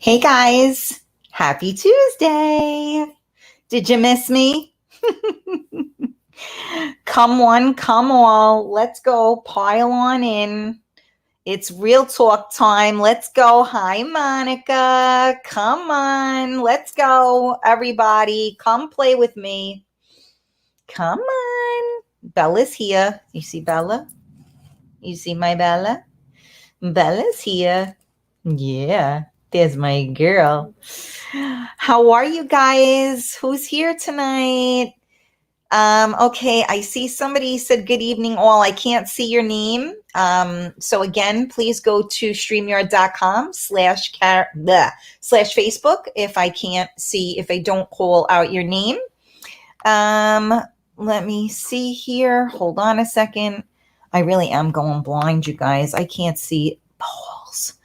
Hey guys, happy Tuesday. Did you miss me? Come one, come all. Let's go. Pile on in. It's real talk time. Let's go. Hi, Monica. Come on. Let's go. Everybody, come play with me. Come on. Bella's here. You see Bella? You see my Bella? Bella's here. Yeah, there's my girl. How are you guys? Who's here tonight? Okay, I see somebody said good evening all. I can't see your name. So again, please go to streamyard.com slash Facebook if if I don't call out your name. Let me see here. Hold on a second. I really am going blind, you guys. I can't see balls.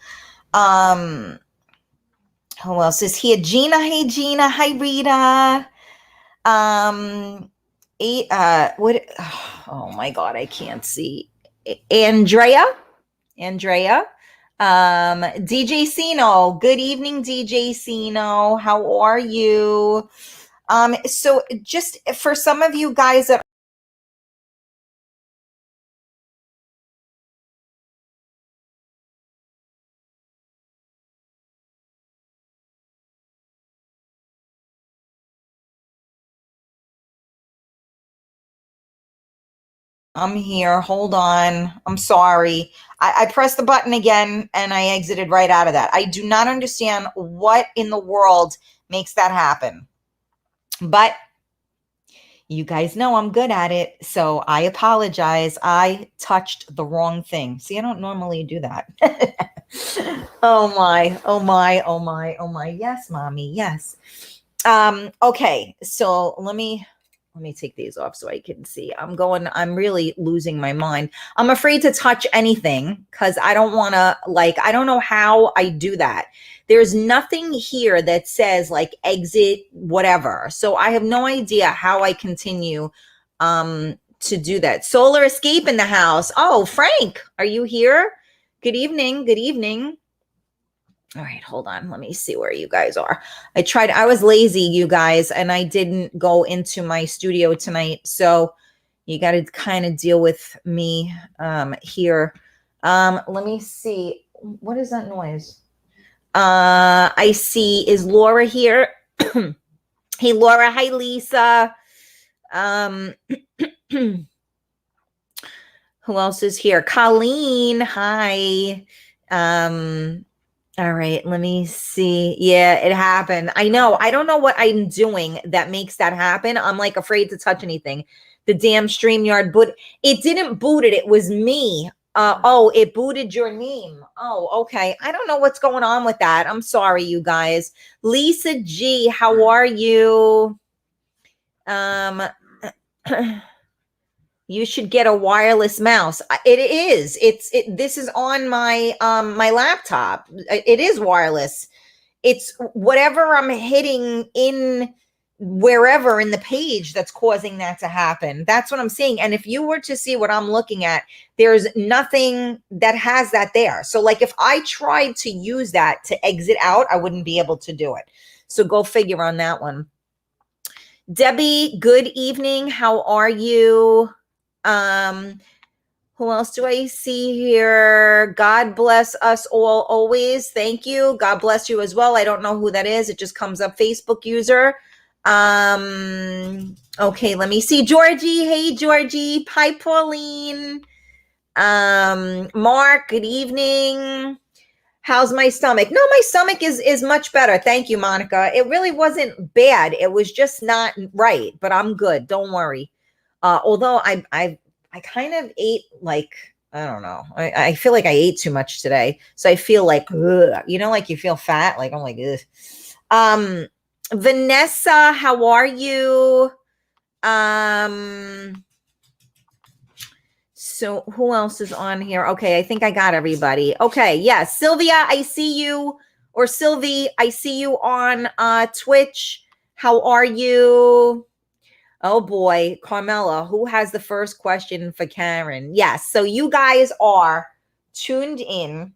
Who else is here? Gina. Hey, Gina. Hi, Rita. What? Oh my God, I can't see. Andrea. DJ Sino. Good evening, DJ Sino. How are you? So just for some of you guys that I'm here. Hold on. I'm sorry. I pressed the button again and I exited right out of that. I do not understand what in the world makes that happen. But you guys know I'm good at it, so I apologize. I touched the wrong thing. See, I don't normally do that. Oh my, oh my, oh my, oh my. Yes, mommy, yes. Okay, so let me take these off so I can see. I'm really losing my mind. I'm afraid to touch anything because I don't want to, I don't know how I do that. There's nothing here that says exit whatever. So I have no idea how I continue to do that. Solar Escape in the house. Oh, Frank, are you here? Good evening. Good evening. All right, hold on. Let me see where you guys are. I was lazy, you guys, and I didn't go into my studio tonight. So you got to kind of deal with me here. Let me see. What is that noise? I see. Is Laura here? Hey, Laura. Hi, Lisa. Who else is here? Colleen. Hi. All right, let me see. Yeah, it happened. I know. I don't know what I'm doing that makes that happen. I'm afraid to touch anything. The damn StreamYard boot. It didn't boot it. It was me. Oh, it booted your name. Oh, okay. I don't know what's going on with that. I'm sorry, you guys. Lisa G, how are you? You should get a wireless mouse. It is. This is on my my laptop. It is wireless. It's whatever I'm hitting in wherever in the page that's causing that to happen. That's what I'm saying. And if you were to see what I'm looking at, there's nothing that has that there. So if I tried to use that to exit out, I wouldn't be able to do it. So go figure on that one. Debbie, good evening. How are you? Who else do I see here? God bless us all always. Thank you. God bless you as well. I don't know who that is. It just comes up Facebook user. Okay, let me see. Georgie. Hey, Georgie. Hi, Pauline. Mark, good evening. How's my stomach? No, my stomach is much better. Thank you, Monica. It really wasn't bad. It was just not right, but I'm good. Don't worry. Although I kind of ate I don't know. I feel like I ate too much today. So I feel ugh, you feel fat. I'm ugh. Vanessa, how are you? So who else is on here? Okay, I think I got everybody. Okay, yes. Sylvia, I see you. Or Sylvie, I see you on Twitch. How are you? Oh boy, Carmela, who has the first question for Karen? Yes, so you guys are tuned in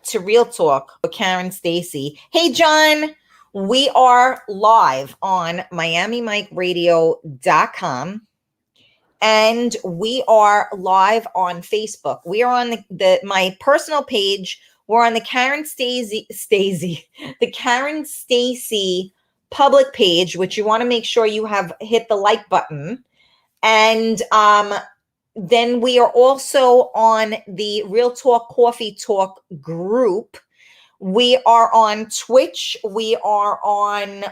to Real Talk with Karen Stacy. Hey, John, we are live on MiamiMikeRadio.com and we are live on Facebook. We are on my personal page. We're on the Karen Stacy, the Karen Stacy public page, which you want to make sure you have hit the like button. And then we are also on the Real Talk Coffee Talk group. We are on Twitch, we are on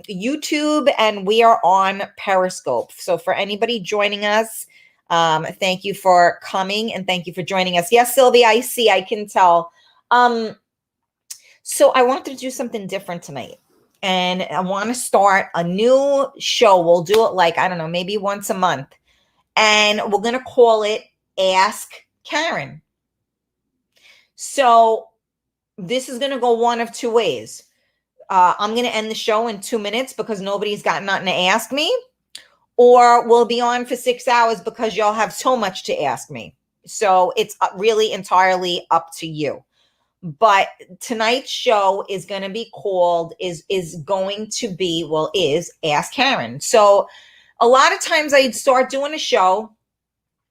YouTube, and we are on Periscope. So for anybody joining us, thank you for coming and thank you for joining us. Yes, Sylvia, I see, I can tell. So I wanted to do something different tonight. And I want to start a new show. We'll do it like, I don't know, maybe once a month. And we're going to call it Ask Karen. So this is going to go one of two ways. I'm going to end the show in 2 minutes because nobody's got nothing to ask me. Or we'll be on for 6 hours because y'all have so much to ask me. So it's really entirely up to you. But tonight's show is going to be called, is Ask Karen. So a lot of times I'd start doing a show,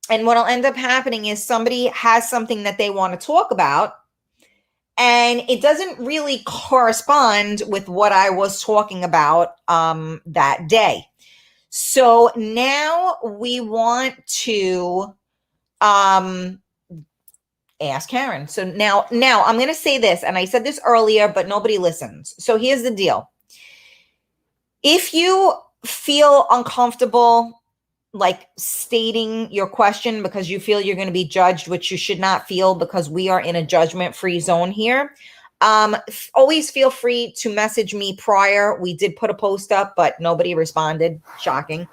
and what'll end up happening is somebody has something that they want to talk about, and it doesn't really correspond with what I was talking about that day. So now we want to ask Karen. So now I'm going to say this, and I said this earlier, but nobody listens. So here's the deal. If you feel uncomfortable like stating your question because you feel you're going to be judged, which you should not feel because we are in a judgment-free zone here, always feel free to message me prior. We did put a post up, but nobody responded. Shocking.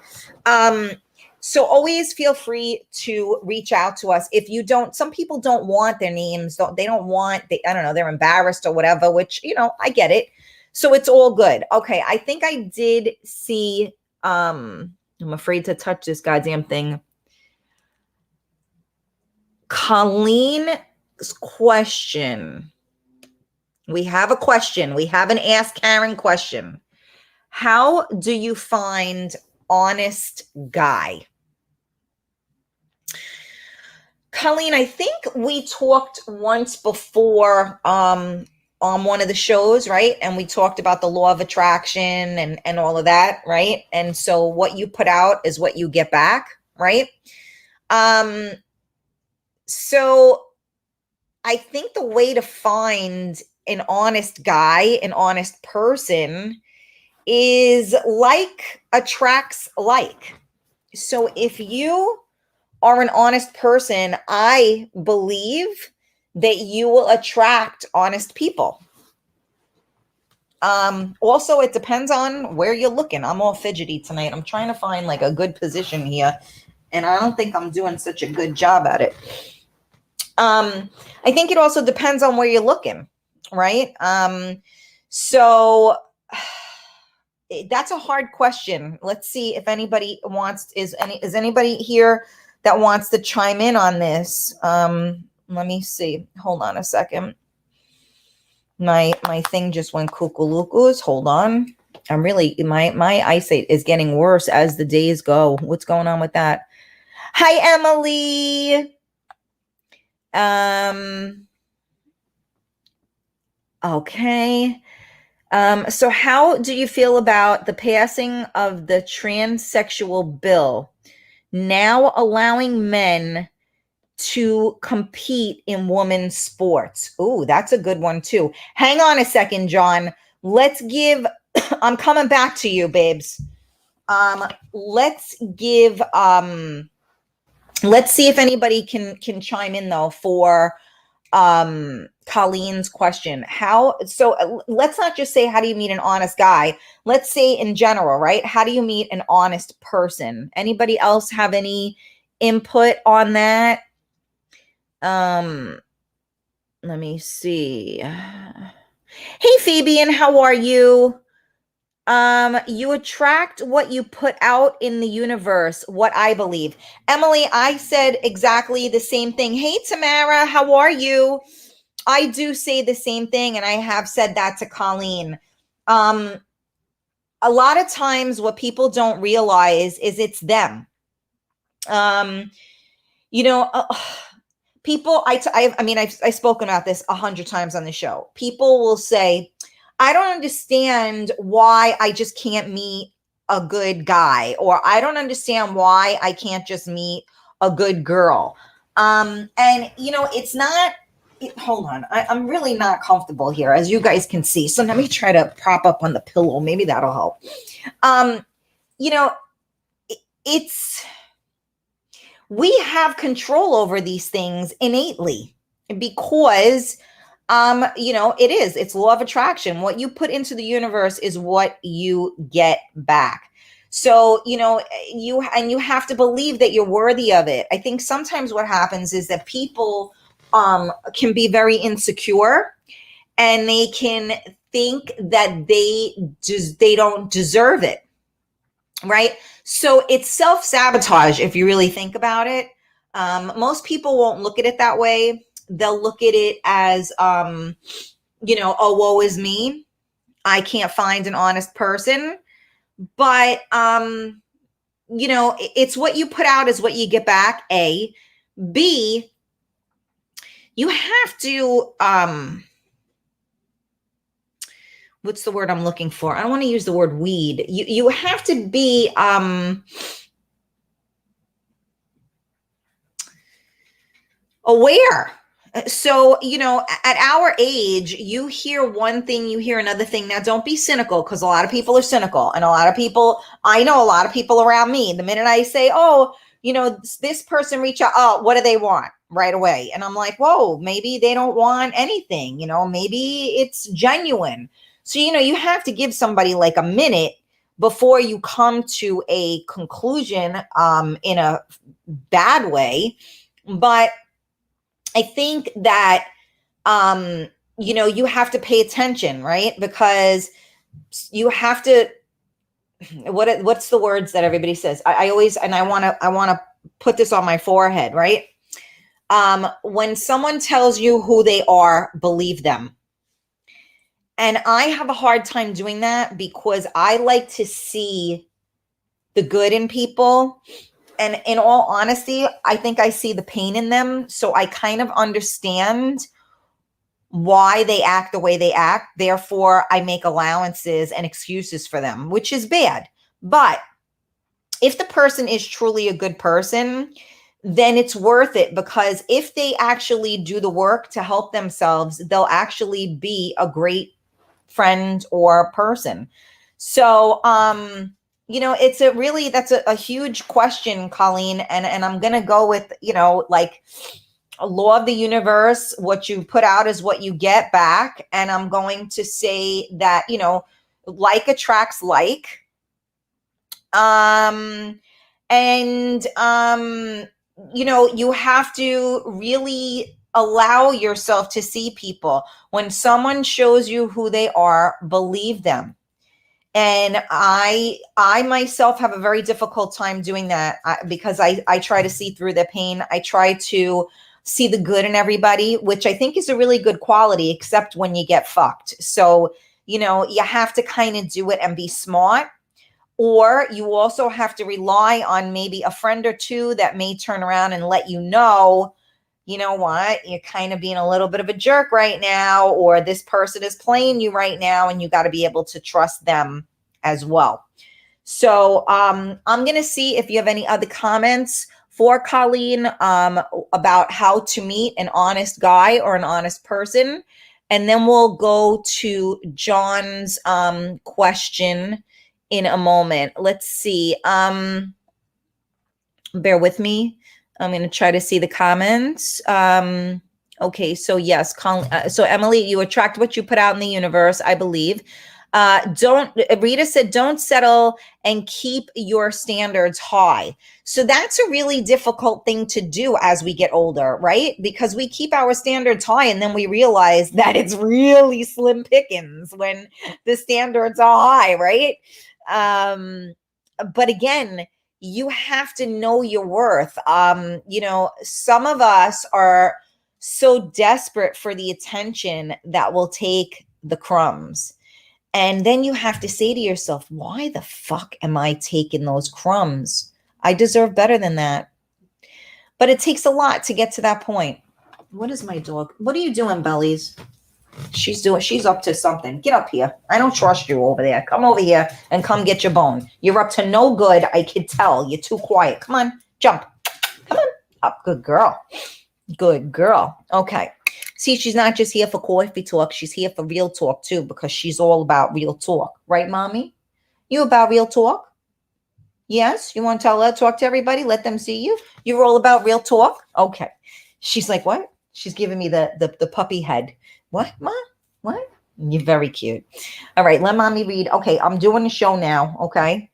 So always feel free to reach out to us. If you don't, some people don't want their names. I don't know, they're embarrassed or whatever, which, I get it. So it's all good. Okay. I think I did see, I'm afraid to touch this goddamn thing. Colleen's question. We have a question. We have an Ask Karen question. How do you find honest guy? Colleen, I think we talked once before on one of the shows, right? And we talked about the law of attraction and all of that, right? And so what you put out is what you get back, right? So I think the way to find an honest guy, an honest person, is like attracts like. So if you are an honest person, I believe that you will attract honest people. Also, it depends on where you're looking. I'm all fidgety tonight. I'm trying to find like a good position here, and I don't think I'm doing such a good job at it. I think it also depends on where you're looking, right? So that's a hard question. Let's see if anybody is anybody here that wants to chime in on this. Let me see. Hold on a second. My thing just went cuckoo-lookos. Hold on. I'm really, my eyesight is getting worse as the days go. What's going on with that? Hi, Emily. Okay. So how do you feel about the passing of the transsexual bill, now allowing men to compete in women's sports? Ooh, that's a good one too. Hang on a second, John. Let's give, I'm coming back to you, babes. Let's see if anybody can chime in though for Colleen's question. Let's not just say, how do you meet an honest guy? Let's say in general, right? How do you meet an honest person? Anybody else have any input on that? Let me see. Hey, Fabian, how are you? You attract what you put out in the universe, what I believe. Emily, I said exactly the same thing. Hey, Tamara, how are you? I do say the same thing, and I have said that to Colleen. Um, a lot of times, what people don't realize is it's them. Um, you know, people. I mean, I've spoken about this 100 times on the show. People will say, "I don't understand why I just can't meet a good guy," or "I don't understand why I can't just meet a good girl." And it's not. Hold on, I'm really not comfortable here, as you guys can see. So let me try to prop up on the pillow. Maybe that'll help. Um, you know, it's we have control over these things innately because it's law of attraction. What you put into the universe is what you get back. So you have to believe that you're worthy of it. I think sometimes what happens is that people can be very insecure, and they can think that they don't deserve it, right? So it's self-sabotage if you really think about it. Most people won't look at it that way. They'll look at it as, oh, woe is me. I can't find an honest person. But, it's what you put out is what you get back, A. B, you have to, what's the word I'm looking for? I don't want to use the word weed. You have to be, aware. So, at our age, you hear one thing, you hear another thing. Now, don't be cynical, because a lot of people are cynical. And I know a lot of people around me, the minute I say, oh, this person reach out, oh, what do they want? Right away. And I'm like, whoa, maybe they don't want anything, maybe it's genuine. So, you have to give somebody like a minute before you come to a conclusion in a bad way. But I think that you have to pay attention, right? Because you have to what's the words that everybody says? I always, and I want to put this on my forehead, right? When someone tells you who they are, believe them. And I have a hard time doing that because I like to see the good in people. And in all honesty, I think I see the pain in them. So I kind of understand why they act the way they act. Therefore, I make allowances and excuses for them, which is bad. But if the person is truly a good person, then it's worth it, because if they actually do the work to help themselves, they'll actually be a great friend or person. So, that's a huge question, Colleen. And I'm going to go with, like a law of the universe. What you put out is what you get back. And I'm going to say that, like attracts like. You have to really allow yourself to see people. When someone shows you who they are, believe them. And I myself have a very difficult time doing that because I try to see through the pain. I try to see the good in everybody, which I think is a really good quality, except when you get fucked. So, you have to kind of do it and be smart. Or you also have to rely on maybe a friend or two that may turn around and let you know what, you're kind of being a little bit of a jerk right now, or this person is playing you right now, and you got to be able to trust them as well. So I'm going to see if you have any other comments for Colleen about how to meet an honest guy or an honest person. And then we'll go to John's question in a moment. Let's see. Bear with me. I'm going to try to see the comments. Okay, so yes, so Emily, you attract what you put out in the universe, I believe. Rita said, don't settle and keep your standards high. So that's a really difficult thing to do as we get older, right? Because we keep our standards high and then we realize that it's really slim pickings when the standards are high, right? But again, you have to know your worth. Some of us are so desperate for the attention that will take the crumbs. And then you have to say to yourself, why the fuck am I taking those crumbs? I deserve better than that. But it takes a lot to get to that point. What is my dog? What are you doing, Bellies? She's up to something. Get up here. I don't trust you over there. Come over here and come get your bone. You're up to no good. I can tell. You're too quiet. Come on, jump. Come on. Up. Good girl. Good girl. Okay. See, she's not just here for coffee talk. She's here for real talk too, because she's all about real talk. Right, mommy? You about real talk? Yes? You want to tell her, talk to everybody, let them see you? You're all about real talk? Okay. She's like, what? She's giving me the puppy head. What, Ma? What? You're very cute. All right, let mommy read. Okay, I'm doing the show now, okay?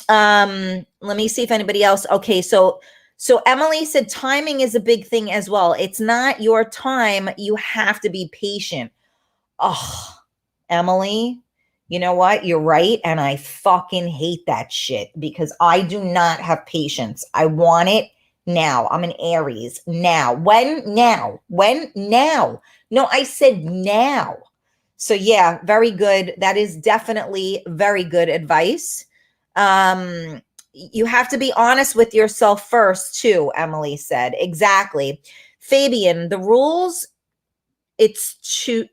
Let me see if anybody else. Okay, so Emily said timing is a big thing as well. It's not your time. You have to be patient. Oh, Emily, you know what? You're right. And I fucking hate that shit because I do not have patience. I want it now. I'm an Aries. Now. When? Now. When? Now. No, I said now. So yeah, very good. That is definitely very good advice. You have to be honest with yourself first too, Emily said. Exactly. Fabian, the rules, it's to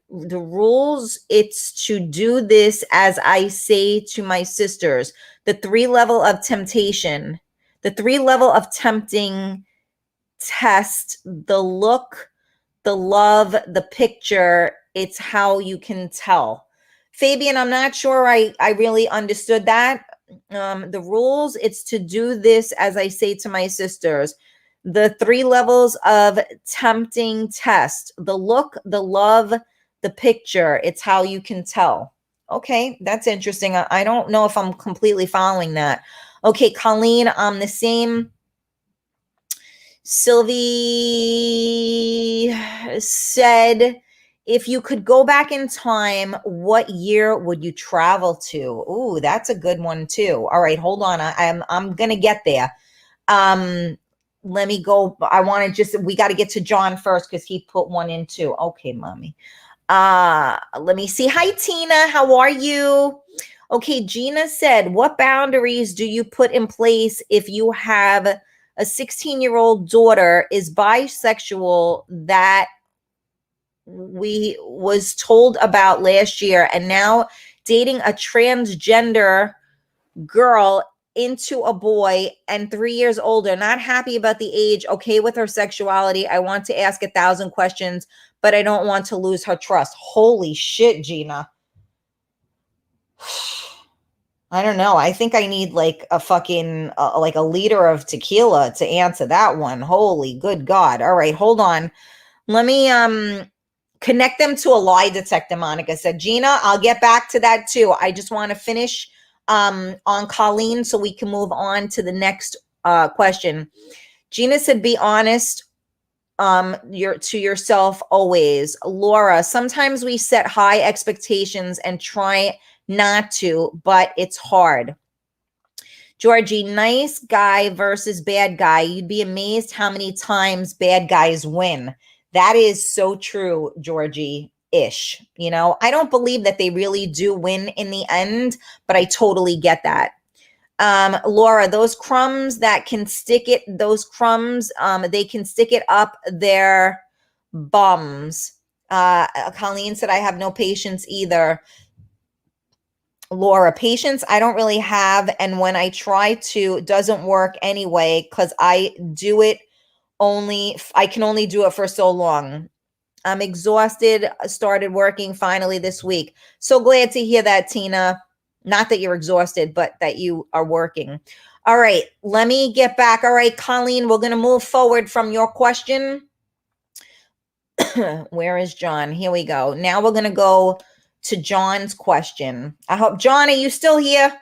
do this as I say to my sisters. The 3 level of temptation, the 3 level of tempting test, the look, the love, the picture, it's how you can tell. Fabian, I'm not sure I really understood that. The rules, it's to do this as I say to my sisters. The 3 levels of tempting test, the look, the love, the picture, it's how you can tell. Okay, that's interesting. I don't know if I'm completely following that. Okay, Colleen, the same. Sylvie said, if you could go back in time, what year would you travel to? Ooh, that's a good one too. All right, hold on. I'm going to get there. Let me go. We got to get to John first because he put one in too. Okay, mommy. Let me see. Hi, Tina. How are you? Okay, Gina said, what boundaries do you put in place if you have a 16-year-old daughter is bisexual that we was told about last year and now dating a transgender girl into a boy and 3 years older, not happy about the age, okay with her sexuality. I want to ask 1,000 questions, but I don't want to lose her trust. Holy shit, Gina. I don't know. I think I need like a fucking like a liter of tequila to answer that one. Holy good God. All right, hold on. Let me connect them to a lie detector. Monica said, Gina, I'll get back to that too. I just want to finish on Colleen so we can move on to the next question. Gina said, be honest to yourself always. Laura, sometimes we set high expectations and try not to, but it's hard. Georgie, nice guy versus bad guy. You'd be amazed how many times bad guys win. That is so true, Georgie-ish. You know, I don't believe that they really do win in the end, but I totally get that. Laura, those crumbs that can stick it, they can stick it up their bums. Colleen said, I have no patience either. Laura, patience I don't really have, and when I try to, it doesn't work anyway because I can only do it for so long. I'm exhausted. Started working finally this week. So glad to hear that, Tina. Not that you're exhausted, but that you are working. All right, let me get back. All right, Colleen, we're going to move forward from your question. Where is John? Here we go. Now we're going to go to John's question. I hope, John, are you still here?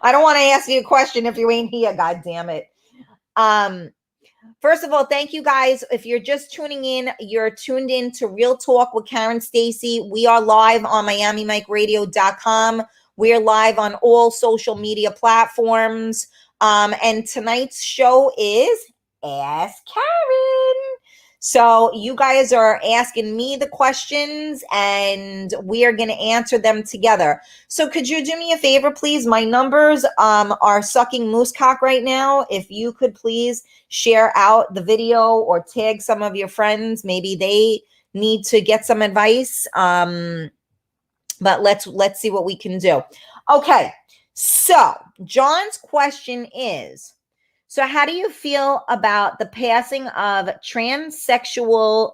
I don't want to ask you a question if you ain't here. God damn it. First of all, thank you guys. If you're just tuning in, you're tuned in to Real Talk with Karen Stacy. We are live on MiamiMikeRadio.com. We're live on all social media platforms. And tonight's show is Ask Karen. So you guys are asking me the questions and we are going to answer them together. So could you do me a favor, please? My numbers are sucking moose cock right now. If you could please share out the video or tag some of your friends, maybe they need to get some advice. But let's see what we can do. Okay. So John's question is, so how do you feel about the passing of transsexual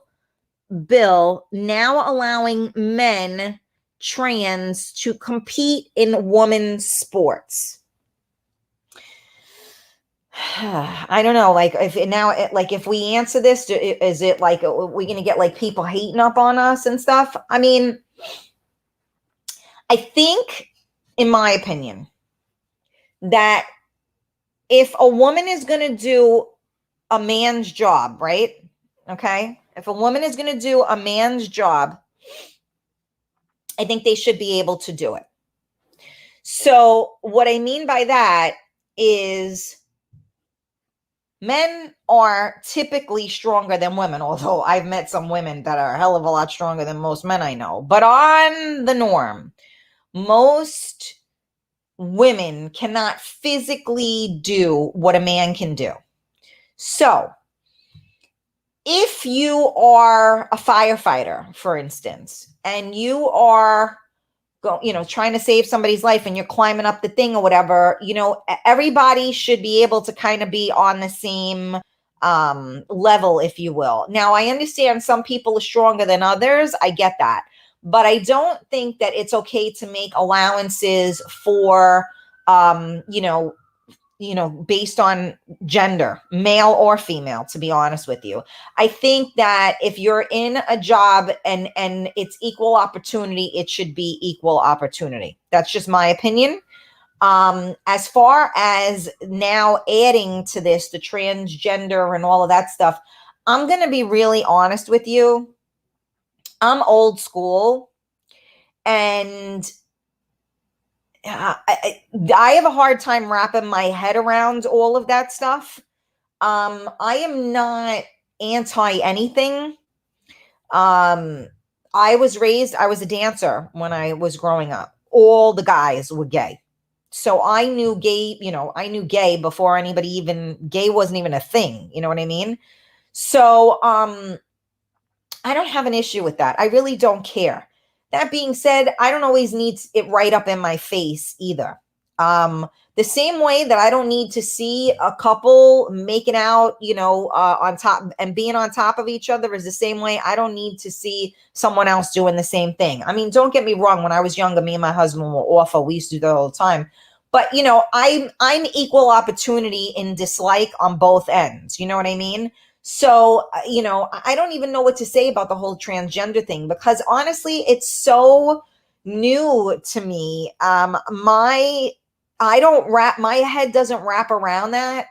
bill now allowing men trans to compete in women's sports? I don't know. Like if now, like if we answer this, is it like, are we going to get like people hating up on us and stuff? I mean, I think, in my opinion, that if a woman is going to do a man's job, right? Okay. If a woman is going to do a man's job, I think they should be able to do it. So what I mean by that is men are typically stronger than women, although I've met some women that are a hell of a lot stronger than most men I know. But on the norm, most women cannot physically do what a man can do. So if you are a firefighter, for instance, and you are trying to save somebody's life and you're climbing up the thing or whatever, everybody should be able to kind of be on the same level, if you will. Now, I understand some people are stronger than others. I get that. But I don't think that it's okay to make allowances for, based on gender, male or female, to be honest with you. I think that if you're in a job and it's equal opportunity, it should be equal opportunity. That's just my opinion. As far as now adding to this, the transgender and all of that stuff, I'm going to be really honest with you. I'm old school and I have a hard time wrapping my head around all of that stuff. I am not anti anything. I was a dancer when I was growing up. All the guys were gay. So I knew gay before gay wasn't even a thing. You know what I mean? So, I don't have an issue with that. I really don't care. That being said, I don't always need it right up in my face either. The same way that I don't need to see a couple making out, on top and being on top of each other is the same way I don't need to see someone else doing the same thing. I mean, don't get me wrong. When I was younger, me and my husband were awful. We used to do that all the time. But, I'm equal opportunity in dislike on both ends. You know what I mean? So, I don't even know what to say about the whole transgender thing because honestly, it's so new to me. My head doesn't wrap around that.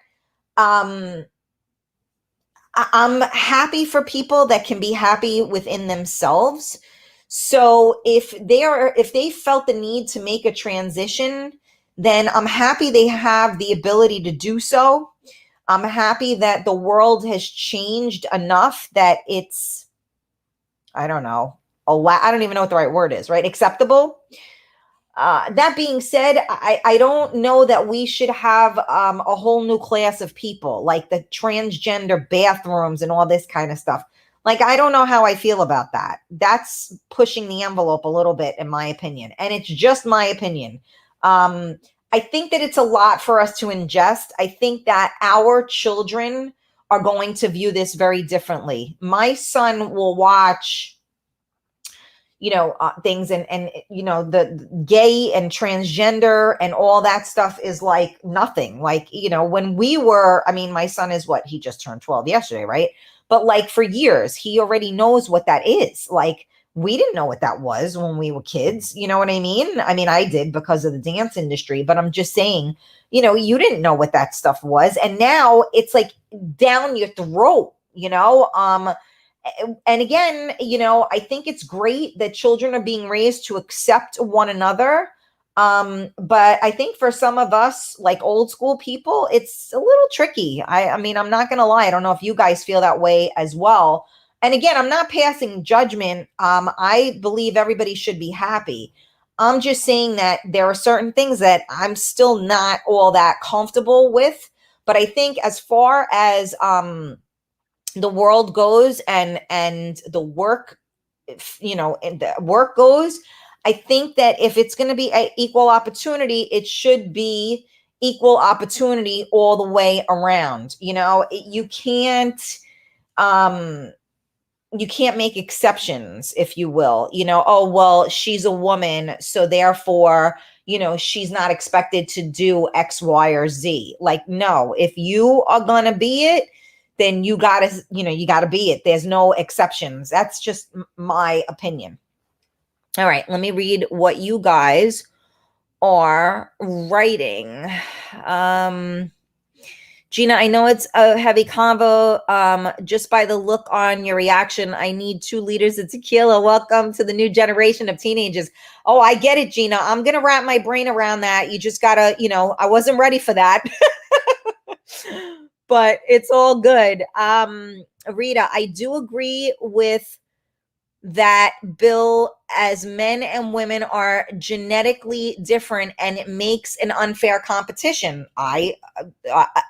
I'm happy for people that can be happy within themselves. So if they felt the need to make a transition, then I'm happy they have the ability to do so. I'm happy that the world has changed enough that it's, I don't know, I don't even know what the right word is, right? Acceptable. That being said, I don't know that we should have a whole new class of people like the transgender bathrooms and all this kind of stuff. Like, I don't know how I feel about that. That's pushing the envelope a little bit, in my opinion. And it's just my opinion. I think that it's a lot for us to ingest. I think that our children are going to view this very differently. My son will watch, things and the gay and transgender and all that stuff is like nothing. Like, when my son is he just turned 12 yesterday, right? But like for years, he already knows what that is. Like, we didn't know what that was when we were kids. You know what I mean? I mean, I did because of the dance industry, but I'm just saying, you didn't know what that stuff was. And now it's like down your throat, and again, I think it's great that children are being raised to accept one another. But I think for some of us, like old school people, it's a little tricky. I mean, I'm not gonna lie. I don't know if you guys feel that way as well. And again, I'm not passing judgment. I believe everybody should be happy. I'm just saying that there are certain things that I'm still not all that comfortable with. But I think as far as the world goes and the work, and the work goes, I think that if it's going to be a equal opportunity, it should be equal opportunity all the way around. Um you can't make exceptions, if you will. Oh, well, she's a woman, so therefore, she's not expected to do X, Y, or Z. Like, no, if you are gonna be it, then you gotta be it. There's no exceptions. That's just my opinion. All right, let me read what you guys are writing. um Gina, I know it's a heavy convo. Just by the look on your reaction, I need 2 liters of tequila. Welcome to the new generation of teenagers. Oh, I get it, Gina. I'm going to wrap my brain around that. You just got to, I wasn't ready for that. But it's all good. Rita, I do agree with that, Bill, as men and women are genetically different and it makes an unfair competition. I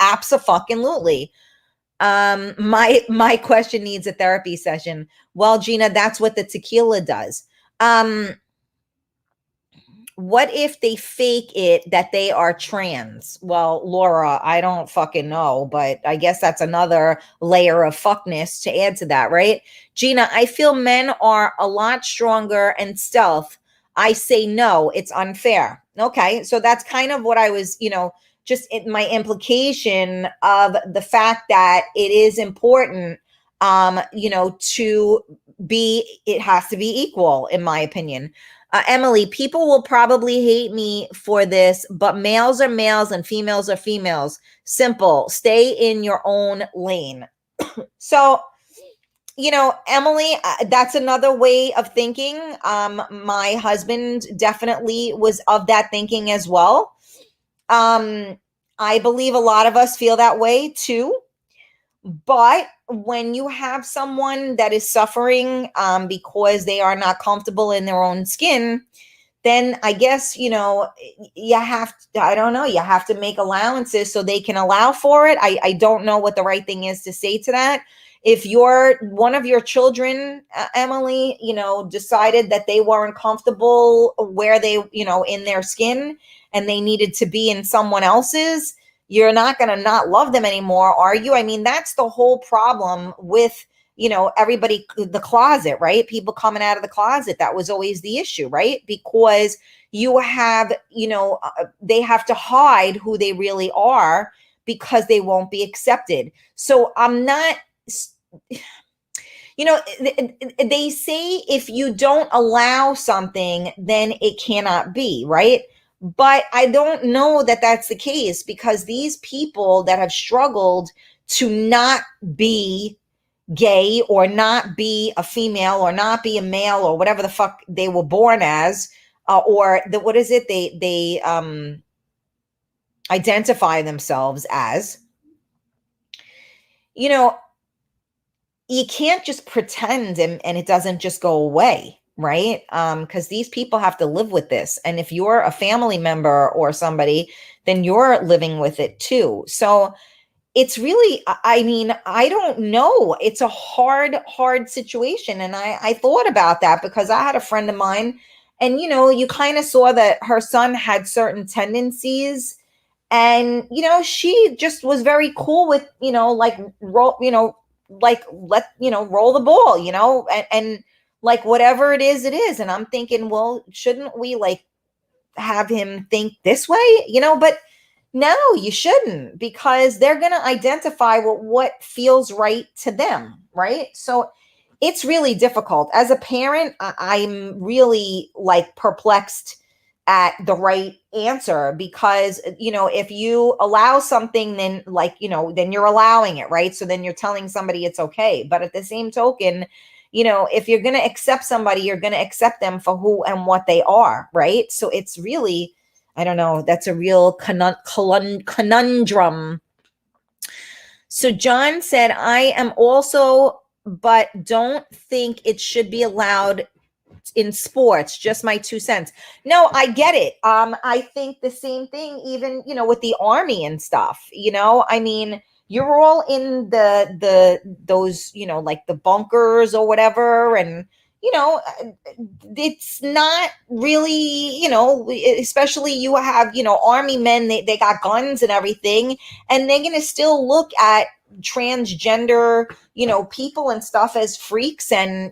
absolutely. My question needs a therapy session. Well, Gina, that's what the tequila does. What if they fake it that they are trans? Well, Laura, I don't fucking know, but I guess that's another layer of fuckness to add to that, right? Gina, I feel men are a lot stronger and stealth. I say no, it's unfair. Okay, so that's kind of what I was, just my implication of the fact that it is important, to it has to be equal, in my opinion. Emily, people will probably hate me for this, but males are males and females are females. Simple. Stay in your own lane. So, Emily, that's another way of thinking. My husband definitely was of that thinking as well. I believe a lot of us feel that way too. But when you have someone that is suffering because they are not comfortable in their own skin, then I guess, you have to, I don't know, you have to make allowances so they can allow for it. I don't know what the right thing is to say to that. If one of your children, Emily, decided that they weren't comfortable where they, in their skin and they needed to be in someone else's, you're not going to not love them anymore, are you? I mean, that's the whole problem with, everybody, the closet, right? People coming out of the closet. That was always the issue, right? Because you have, they have to hide who they really are because they won't be accepted. So I'm not, they say if you don't allow something, then it cannot be, right? But I don't know that that's the case, because these people that have struggled to not be gay or not be a female or not be a male or whatever the fuck they were born as, or what is it they identify themselves as, you know you can't just pretend and it doesn't just go away, right? Because these people have to live with this. And if you're a family member or somebody, then you're living with it too. So it's really, I mean, I don't know. It's a hard situation. And I thought about that because I had a friend of mine, and, you kind of saw that her son had certain tendencies, and, she just was very cool with, like, roll the ball, and like, whatever it is, it is. And I'm thinking, well, shouldn't we like have him think this way, but no, you shouldn't, because they're going to identify with what feels right to them, right? So it's really difficult. As a parent, I'm really like perplexed at the right answer, because, if you allow something, then like, then you're allowing it, right? So then you're telling somebody it's okay. But at the same token, if you're going to accept somebody, you're going to accept them for who and what they are, right? So it's really, I don't know, that's a real conundrum. So John said, I am also, but don't think it should be allowed in sports. Just my 2 cents. No, I get it. I think the same thing, even, with the Army and stuff, I mean, you're all in those, like the bunkers or whatever. And, it's not really, especially you have, Army men, they got guns and everything, and they're going to still look at transgender, people and stuff as freaks and,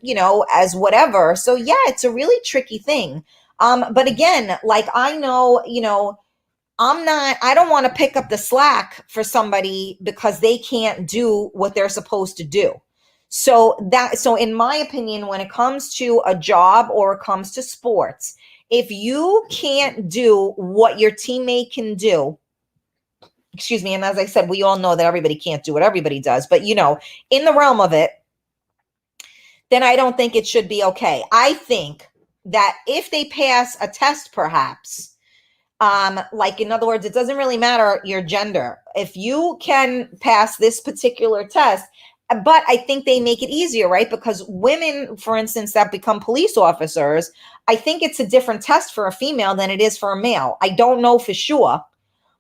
as whatever. So yeah, it's a really tricky thing. But again, like I know, I don't want to pick up the slack for somebody because they can't do what they're supposed to do. So in my opinion, when it comes to a job or it comes to sports, if you can't do what your teammate can do, excuse me, and as I said, we all know that everybody can't do what everybody does, but in the realm of it, then I don't think it should be okay. I think that if they pass a test, perhaps, like in other words, it doesn't really matter your gender. If you can pass this particular test, but I think they make it easier, right? Because women, for instance, that become police officers, I think it's a different test for a female than it is for a male. I don't know for sure,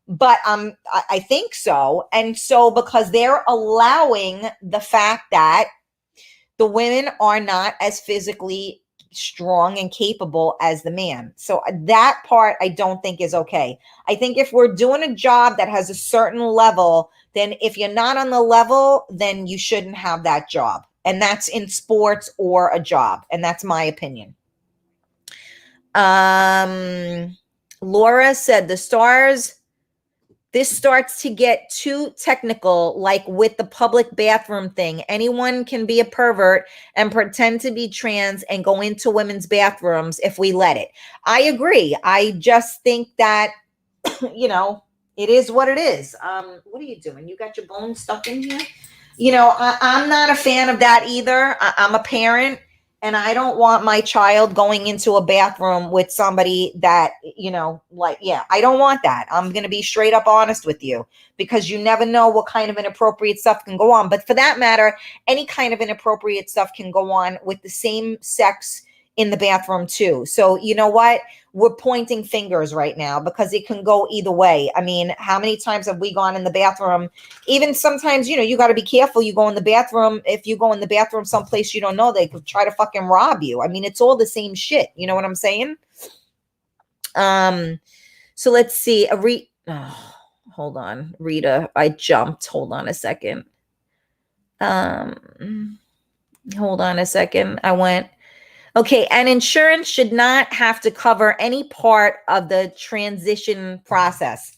but I think so. And so because they're allowing the fact that the women are not as physically strong and capable as the man. So that part I don't think is okay. I think if we're doing a job that has a certain level, then if you're not on the level, then you shouldn't have that job. And that's in sports or a job. And that's my opinion. Laura said this starts to get too technical, like with the public bathroom thing. Anyone can be a pervert and pretend to be trans and go into women's bathrooms if we let it. I agree. I just think that, it is what it is. What are you doing? You got your bones stuck in here? I'm not a fan of that either. I'm a parent. And I don't want my child going into a bathroom with somebody that, I don't want that. I'm going to be straight up honest with you because you never know what kind of inappropriate stuff can go on. But for that matter, any kind of inappropriate stuff can go on with the same sex in the bathroom too. So you know what? We're pointing fingers right now because it can go either way. I mean, how many times have we gone in the bathroom? Even sometimes, you got to be careful. You go in the bathroom. If you go in the bathroom someplace you don't know, they could try to fucking rob you. I mean, it's all the same shit. You know what I'm saying? So let's see. Hold on, Rita. I jumped. Hold on a second. Hold on a second. I went. Okay, and insurance should not have to cover any part of the transition process.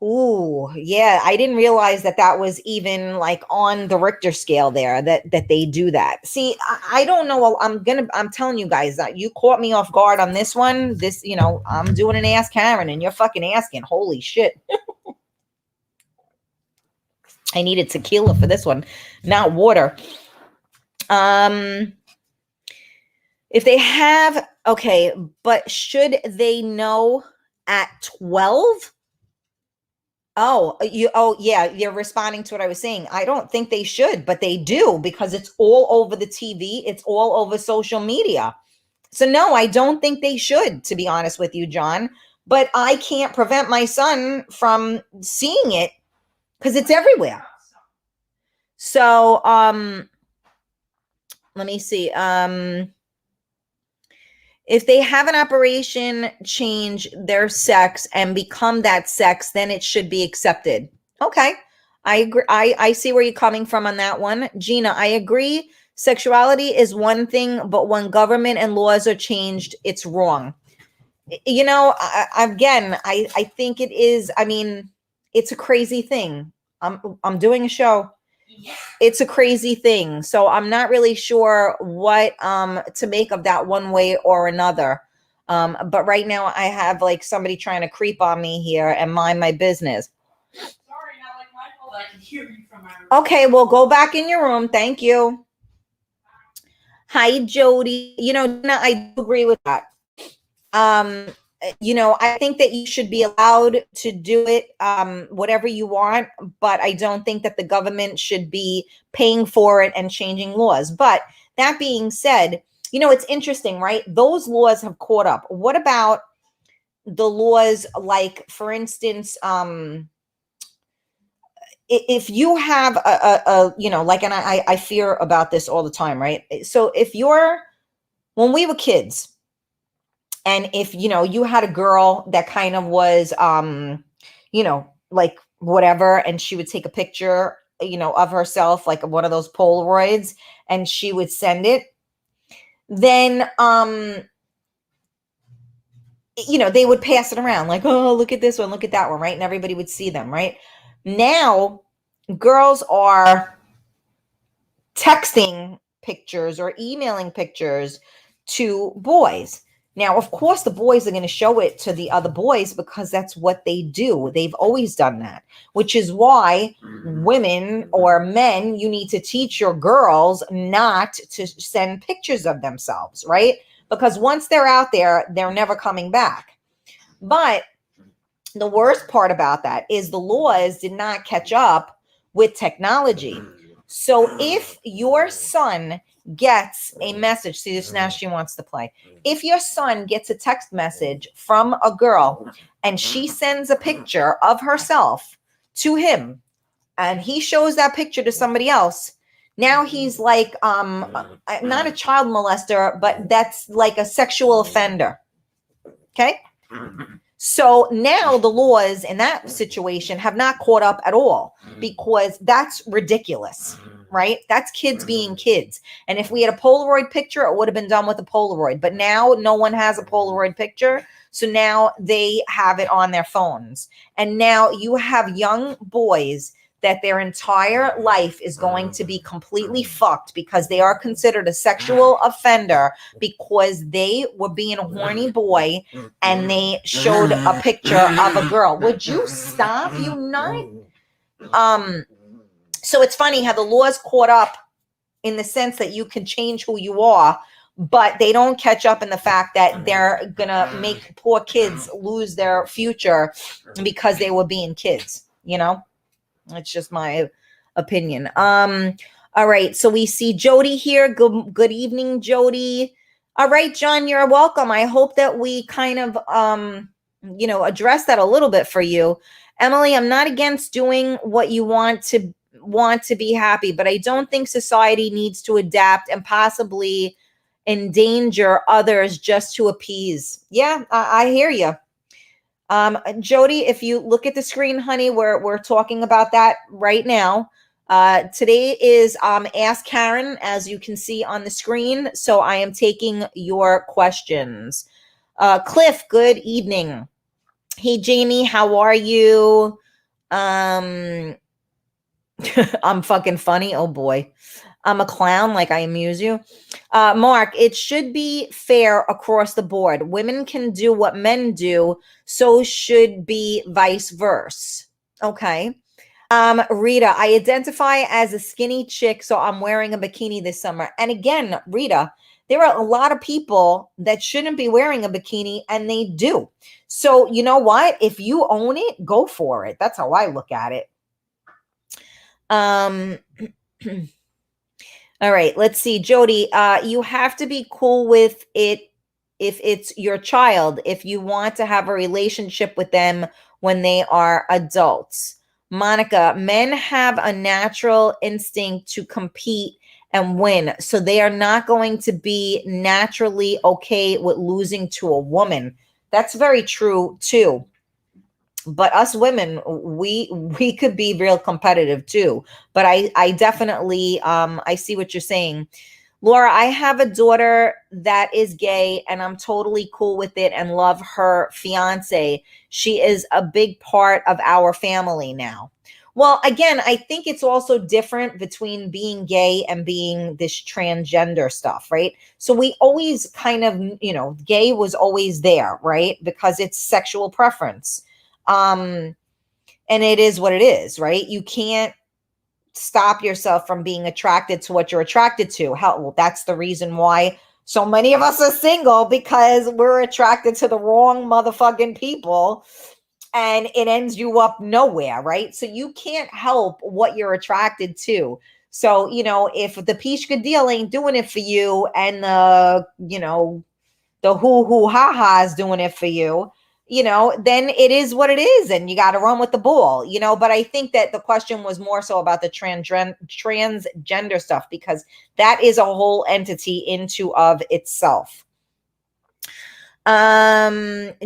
Ooh, yeah, I didn't realize that was even like on the Richter scale there, that they do that. See, I don't know. I'm telling you guys that you caught me off guard on this one. I'm doing an Ask Karen and you're fucking asking. Holy shit. I needed tequila for this one, not water. If they have, okay, but should they know at 12? Yeah, you're responding to what I was saying. I don't think they should, but they do because it's all over the TV. It's all over social media. So no, I don't think they should, to be honest with you, John, but I can't prevent my son from seeing it because it's everywhere. So, let me see. If they have an operation change their sex and become that sex, then it should be accepted. Okay. I agree. I see where you're coming from on that one. Gina, I agree. Sexuality is one thing, but when government and laws are changed, it's wrong. I think it is. I mean, it's a crazy thing. I'm doing a show. It's a crazy thing. So I'm not really sure what to make of that one way or another. But right now I have like somebody trying to creep on me here and mind my business. Sorry, not like my fault. I can hear you from my room. Okay, well, go back in your room. Thank you. Hi, Jody. Dina, I do agree with that. Um, I think that you should be allowed to do it, whatever you want, but I don't think that the government should be paying for it and changing laws. But that being said, it's interesting, right? Those laws have caught up. What about the laws, like, for instance, if you have like, and I fear about this all the time, right? So when we were kids, and if you had a girl that kind of was like whatever, and she would take a picture of herself, like one of those Polaroids, and she would send it, then they would pass it around like, oh, look at this one, look at that one, right? And everybody would see them, right? Now girls are texting pictures or emailing pictures to boys. Now, of course, the boys are going to show it to the other boys because that's what they do. They've always done that, which is why women or men, you need to teach your girls not to send pictures of themselves, right? Because once they're out there, they're never coming back. But the worst part about that is the laws did not catch up with technology. So if your son gets a message, see this, now she wants to play. If your son gets a text message from a girl and she sends a picture of herself to him and he shows that picture to somebody else, now he's like not a child molester, but that's like a sexual offender. Okay? So now the laws in that situation have not caught up at all, because that's ridiculous, right? That's kids being kids. And if we had a Polaroid picture, it would have been done with a Polaroid. But now no one has a Polaroid picture. So now they have it on their phones. And now you have young boys that their entire life is going to be completely fucked because they are considered a sexual offender because they were being a horny boy and they showed a picture of a girl. Would you stop, you nut? So it's funny how the laws caught up in the sense that you can change who you are, but they don't catch up in the fact that they're gonna make poor kids lose their future because they were being kids. It's just my opinion. All right, so we see Jody here. Good evening, Jody. All right, John, you're welcome. I hope that we kind of address that a little bit for you. Emily, I'm not against doing what you want to be happy, but I don't think society needs to adapt and possibly endanger others just to appease. Yeah, I hear you. Jody, if you look at the screen, honey, we're talking about that right now. Today is Ask Karen, as you can see on the screen. So I am taking your questions. Cliff, good evening. Hey, Jamie, how are you? I'm fucking funny. Oh boy. I'm a clown, like I amuse you. Mark, it should be fair across the board. Women can do what men do, so should be vice versa. Okay. Rita, I identify as a skinny chick, so I'm wearing a bikini this summer. And again, Rita, there are a lot of people that shouldn't be wearing a bikini, and they do. So you know what? If you own it, go for it. That's how I look at it. All right, let's see. Jody, you have to be cool with it if it's your child, if you want to have a relationship with them when they are adults. Monica, men have a natural instinct to compete and win, so they are not going to be naturally okay with losing to a woman. That's very true too. But us women, we could be real competitive too. But I definitely I see what you're saying. Laura, I have a daughter that is gay and I'm totally cool with it and love her fiance. She is a big part of our family now. Well, again, I think it's also different between being gay and being this transgender stuff, right? So we always kind of, gay was always there, right? Because it's sexual preference. And it is what it is, right? You can't stop yourself from being attracted to what you're attracted to. Well, that's the reason why so many of us are single, because we're attracted to the wrong motherfucking people, and it ends you up nowhere, right? So you can't help what you're attracted to. So, if the Pishka deal ain't doing it for you, and the hoo ha ha is doing it for you, then it is what it is, and you got to run with the bull, But I think that the question was more so about the transgender stuff, because that is a whole entity into of itself.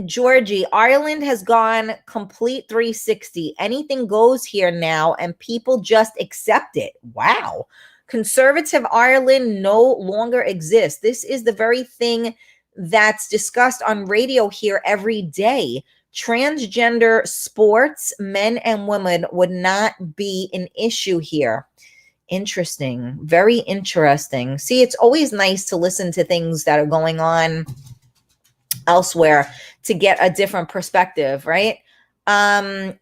Georgie, Ireland has gone complete 360. Anything goes here now, and people just accept it. Wow. Conservative Ireland no longer exists. This is the very thing that's discussed on radio here every day. Transgender sports, men and women, would not be an issue here. Interesting. Very interesting. See, it's always nice to listen to things that are going on elsewhere to get a different perspective, right?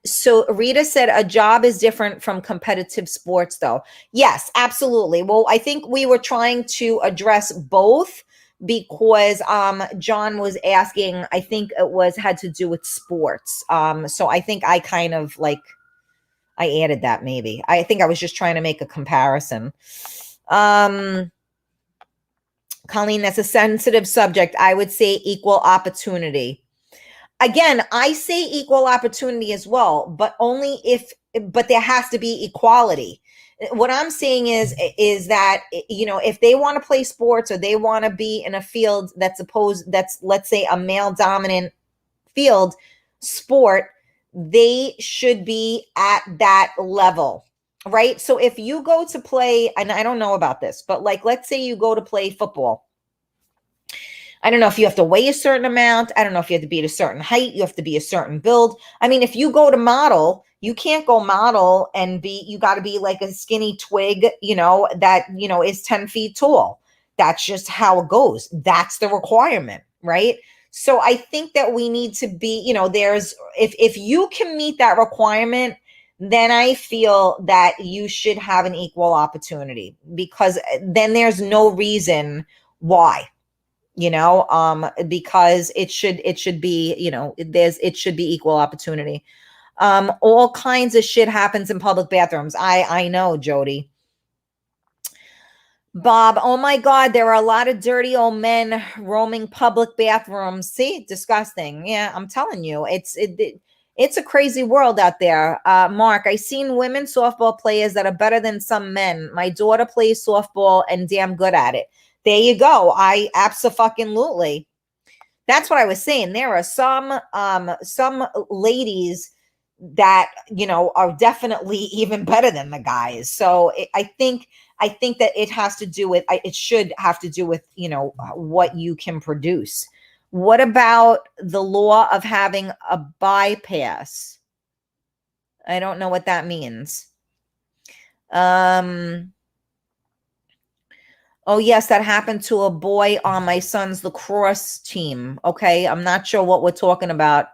So Rita said a job is different from competitive sports, though. Yes, absolutely. Well, I think we were trying to address both, because John was asking, I think it had to do with sports. So I think I kind of I added that, maybe. I think I was just trying to make a comparison. Colleen, that's a sensitive subject. I would say equal opportunity. Again, I say equal opportunity as well, but but there has to be equality. What I'm saying is that, if they want to play sports, or they want to be in a field that's let's say a male dominant field sport, they should be at that level. Right. So if you go to play, and I don't know about this, but let's say you go to play football. I don't know if you have to weigh a certain amount. I don't know if you have to be at a certain height. You have to be a certain build. I mean, if you go to model, you can't go model and you got to be like a skinny twig, that, is 10 feet tall. That's just how it goes. That's the requirement. Right. So I think that we need to be, if you can meet that requirement, then I feel that you should have an equal opportunity, because then there's no reason why, because it should be, it should be equal opportunity. All kinds of shit happens in public bathrooms. I know, Jody. Bob, oh my God, there are a lot of dirty old men roaming public bathrooms. See, disgusting. Yeah, I'm telling you, it's a crazy world out there. Mark, I seen women softball players that are better than some men. My daughter plays softball and damn good at it. There you go. I abso-fucking-lutely. That's what I was saying. There are some ladies that, are definitely even better than the guys. So I think that it should have to do with, what you can produce. What about the law of having a bypass? I don't know what that means. Oh, yes, that happened to a boy on my son's lacrosse team. Okay, I'm not sure what we're talking about.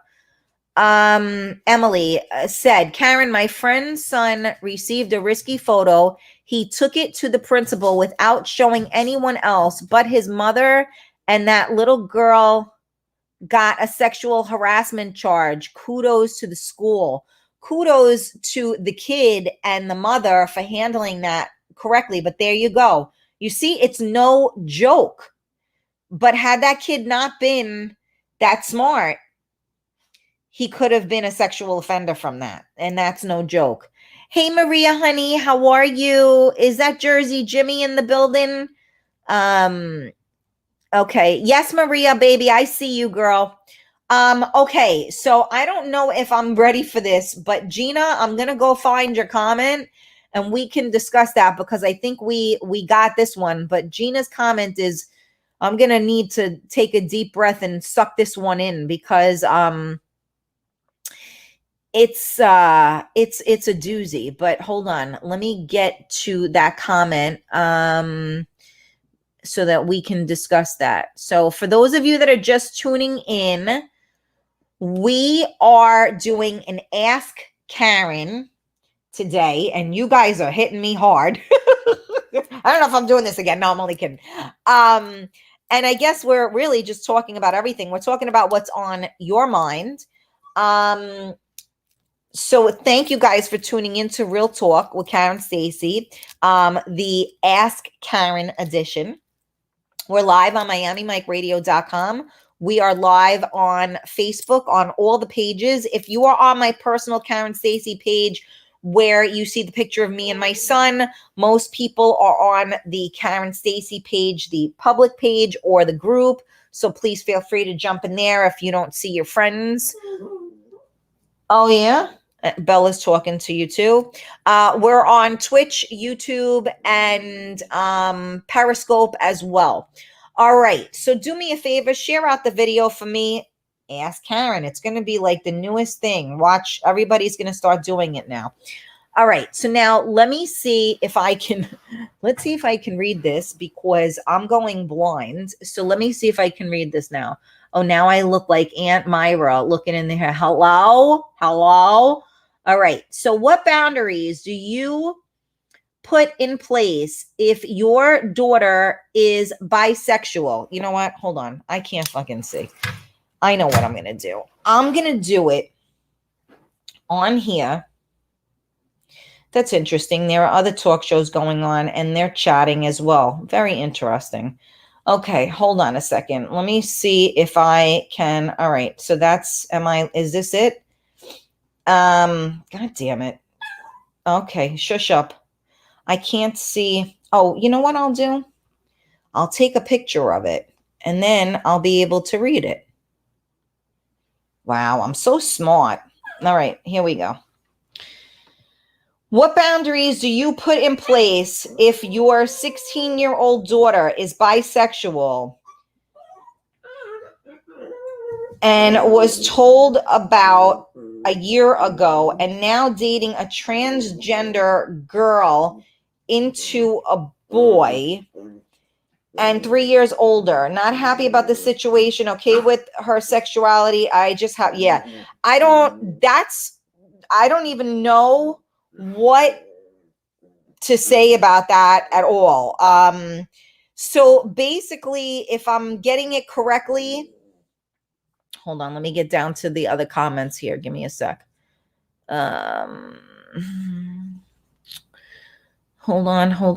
Emily said, Karen, my friend's son received a risky photo. He took it to the principal without showing anyone else but his mother, and that little girl got a sexual harassment charge. Kudos to the school. Kudos to the kid and the mother for handling that correctly. But there you go. You see, it's no joke. But had that kid not been that smart, he could have been a sexual offender from that. And that's no joke. Hey, Maria, honey, how are you? Is that Jersey Jimmy in the building? Okay. Yes, Maria, baby, I see you, girl. Okay. So I don't know if I'm ready for this, but Gina, I'm going to go find your comment and we can discuss that, because I think we got this one. But Gina's comment is, I'm going to need to take a deep breath and suck this one in, because it's a doozy. But hold on, let me get to that comment so that we can discuss that. So for those of you that are just tuning in, we are doing an Ask Karen today, and you guys are hitting me hard. I don't know if I'm doing this again. No, I'm only kidding. And I guess we're really just talking about everything. We're talking about what's on your mind. So thank you guys for tuning in to Real Talk with Karen Stacy, the Ask Karen edition. We're live on MiamiMikeRadio.com. We are live on Facebook on all the pages. If you are on my personal Karen Stacy page, where you see the picture of me and my son, most people are on the Karen Stacy page, the public page, or the group. So please feel free to jump in there if you don't see your friends. Oh, yeah? Bella's talking to you too. We're on Twitch, YouTube, and Periscope as well. All right. So do me a favor, share out the video for me. Ask Karen. It's going to be like the newest thing. Watch. Everybody's going to start doing it now. All right. So now let me see if I can, let's see if I can read this because I'm going blind. So let me see if I can read this now. Oh, now I look like Aunt Myra looking in there. Hello? Hello? All right. So what boundaries do you put in place if your daughter is bisexual? You know what? Hold on. I can't fucking see. I know what I'm going to do. I'm going to do it on here. That's interesting. There are other talk shows going on and they're chatting as well. Very interesting. Okay, hold on a second. Let me see if I can. All right. So that's, is this it? God damn it. Okay, shush up. I can't see. Oh, you know what I'll do? I'll take a picture of it and then I'll be able to read it. Wow, I'm so smart. All right, here we go. What boundaries do you put in place if your 16-year-old daughter is bisexual and was told about a year ago and now dating a transgender girl into a boy and 3 years older, not happy about the situation, okay with her sexuality? I don't even know what to say about that at all. So basically, if I'm getting it correctly, hold on, let me get down to the other comments here. Give me a sec. Hold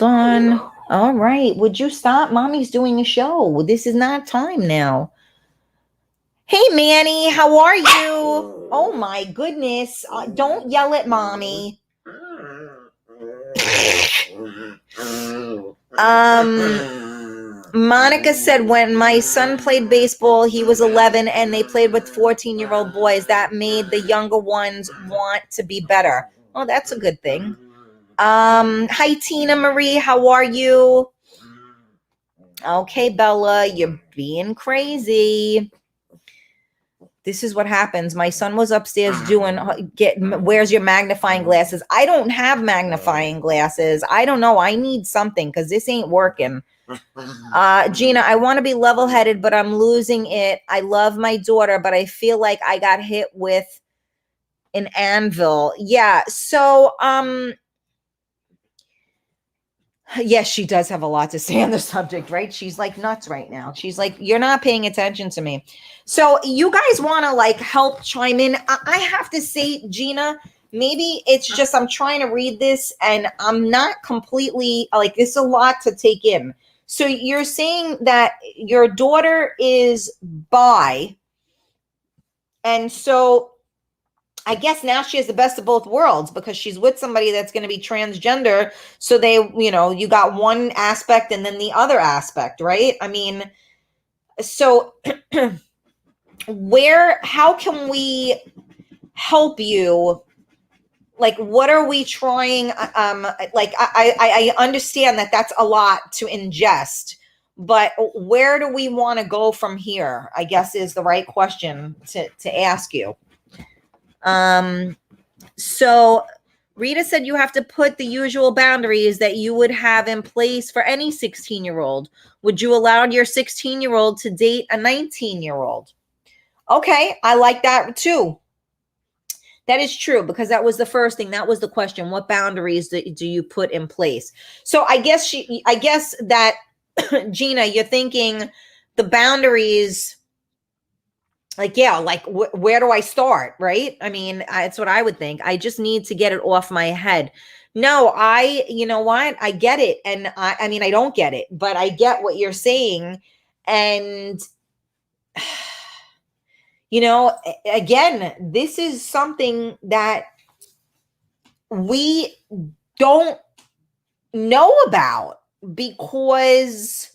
on. All right. Would you stop? Mommy's doing a show. This is not time now. Hey, Manny, how are you? Oh, my goodness. Don't yell at mommy. Monica said when my son played baseball, he was 11 and they played with 14-year-old boys. That made the younger ones want to be better. Oh, that's a good thing. Hi, Tina Marie. How are you? Okay, Bella, you're being crazy. This is what happens. My son was upstairs where's your magnifying glasses? I don't have magnifying glasses. I don't know. I need something because this ain't working. Gina, I want to be level-headed, but I'm losing it. I love my daughter, but I feel like I got hit with an anvil. Yeah. So, yes, she does have a lot to say on the subject, right? She's like nuts right now. She's like, you're not paying attention to me. So you guys want to like help chime in? I have to say, Gina, maybe it's just I'm trying to read this and I'm not completely like, it's a lot to take in. So you're saying that your daughter is bi. And so I guess now she has the best of both worlds because she's with somebody that's going to be transgender. So you got one aspect and then the other aspect, right? I mean, so how can we help you? Like, what are we trying? I understand that that's a lot to ingest, but where do we want to go from here? I guess is the right question to ask you. So Rita said you have to put the usual boundaries that you would have in place for any 16-year-old. Would you allow your 16-year-old to date a 19-year-old? Okay, I like that too. That is true, because that was the first thing. That was the question. What boundaries do you put in place? So I guess that Gina, you're thinking the boundaries, like, yeah, like where do I start? Right. I mean, it's what I would think. I just need to get it off my head. No, you know what? I get it. And I mean, I don't get it, but I get what you're saying. And, you know, again, this is something that we don't know about, because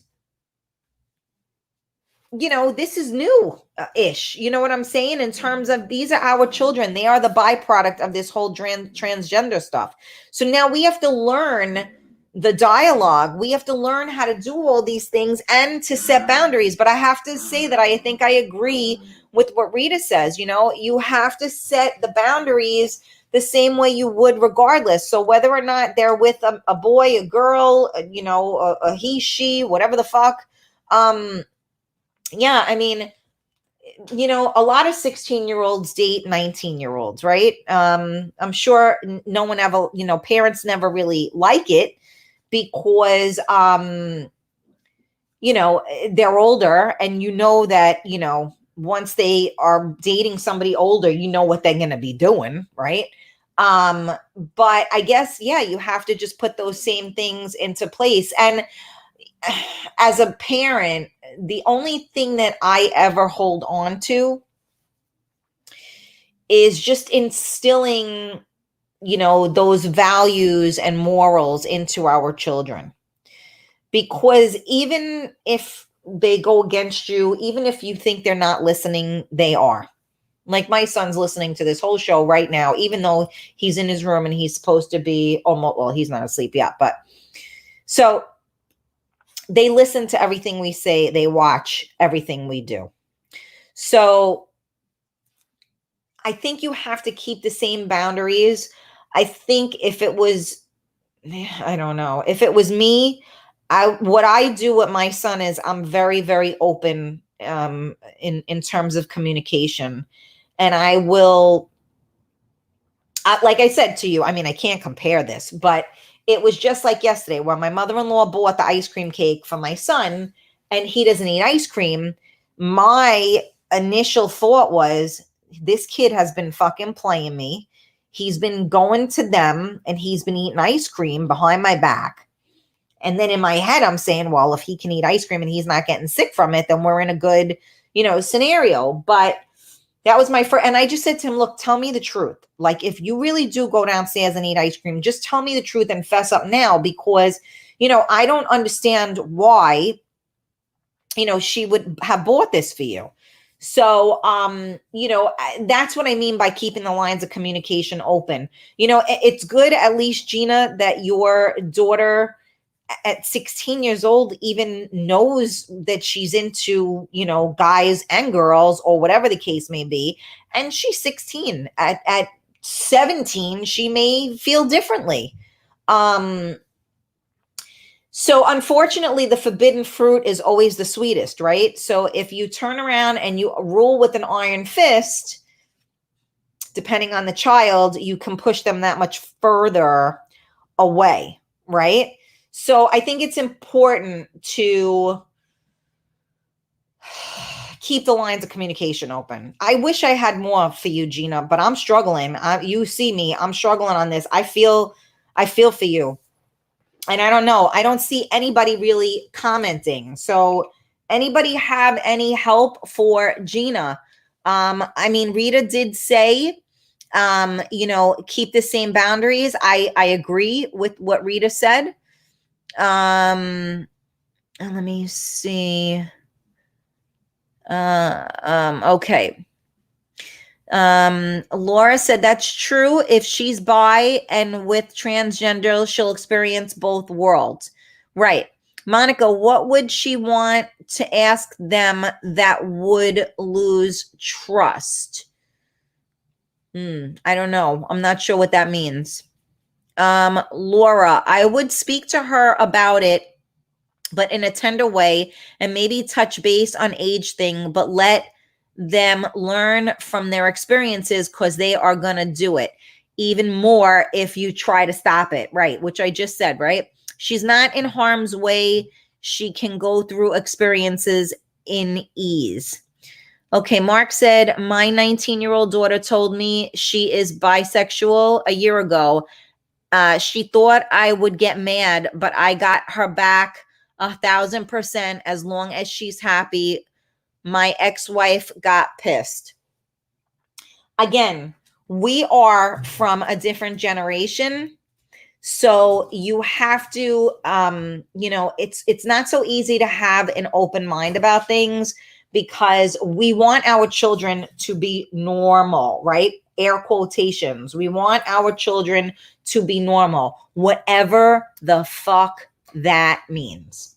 this is new ish. You know what I'm saying? In terms of, these are our children. They are the byproduct of this whole transgender stuff. So now we have to learn the dialogue. We have to learn how to do all these things and to set boundaries. But I have to say that I think I agree with what Rita says. You have to set the boundaries the same way you would regardless. So whether or not they're with a boy, a girl, a he, she, whatever the fuck, yeah, I mean, a lot of 16-year-olds date 19-year-olds, right? I'm sure no one ever, parents never really like it, because, they're older, and that, once they are dating somebody older, what they're going to be doing, right? But I guess, yeah, you have to just put those same things into place. And as a parent, the only thing that I ever hold on to is just instilling, those values and morals into our children. Because even if they go against you, even if you think they're not listening, they are. Like, my son's listening to this whole show right now, even though he's in his room and he's supposed to be almost, well, he's not asleep yet, but so they listen to everything we say. They watch everything we do. So I think you have to keep the same boundaries. I think if it was, I don't know, if it was me, what I do with my son is I'm very, very open in terms of communication. And I will, like I said to you, I mean, I can't compare this, but it was just like yesterday when my mother-in-law bought the ice cream cake for my son, and he doesn't eat ice cream. My initial thought was, this kid has been fucking playing me. He's been going to them and he's been eating ice cream behind my back. And then in my head, I'm saying, well, if he can eat ice cream and he's not getting sick from it, then we're in a good, scenario. But that was my first, and I just said to him, look, tell me the truth. Like, if you really do go downstairs and eat ice cream, just tell me the truth and fess up now, because, I don't understand why, she would have bought this for you. So, that's what I mean by keeping the lines of communication open. It's good, at least, Gina, that your daughter at 16 years old even knows that she's into, guys and girls, or whatever the case may be. And she's 16. At 17, she may feel differently. So unfortunately, the forbidden fruit is always the sweetest, right? So if you turn around and you rule with an iron fist, depending on the child, you can push them that much further away, right? So I think it's important to keep the lines of communication open. I wish I had more for you, Gina, but I'm struggling. You see me, I'm struggling on this. I feel for you. And I don't know. I don't see anybody really commenting. So anybody have any help for Gina? I mean, Rita did say, keep the same boundaries. I agree with what Rita said. And let me see. Okay. Laura said that's true. If she's bi and with transgender, she'll experience both worlds. Right. Monica, what would she want to ask them that would lose trust? I don't know. I'm not sure what that means. Laura, I would speak to her about it, but in a tender way, and maybe touch base on age thing, but let them learn from their experiences, because they are going to do it even more if you try to stop it, right? Which I just said, right? She's not in harm's way. She can go through experiences in ease. Okay, Mark said, my 19-year-old daughter told me she is bisexual a year ago. She thought I would get mad, but I got her back 1,000% as long as she's happy. My ex-wife got pissed. Again, we are from a different generation. So you have to, it's not so easy to have an open mind about things, because we want our children to be normal, right? Air quotations. We want our children to be normal, whatever the fuck that means.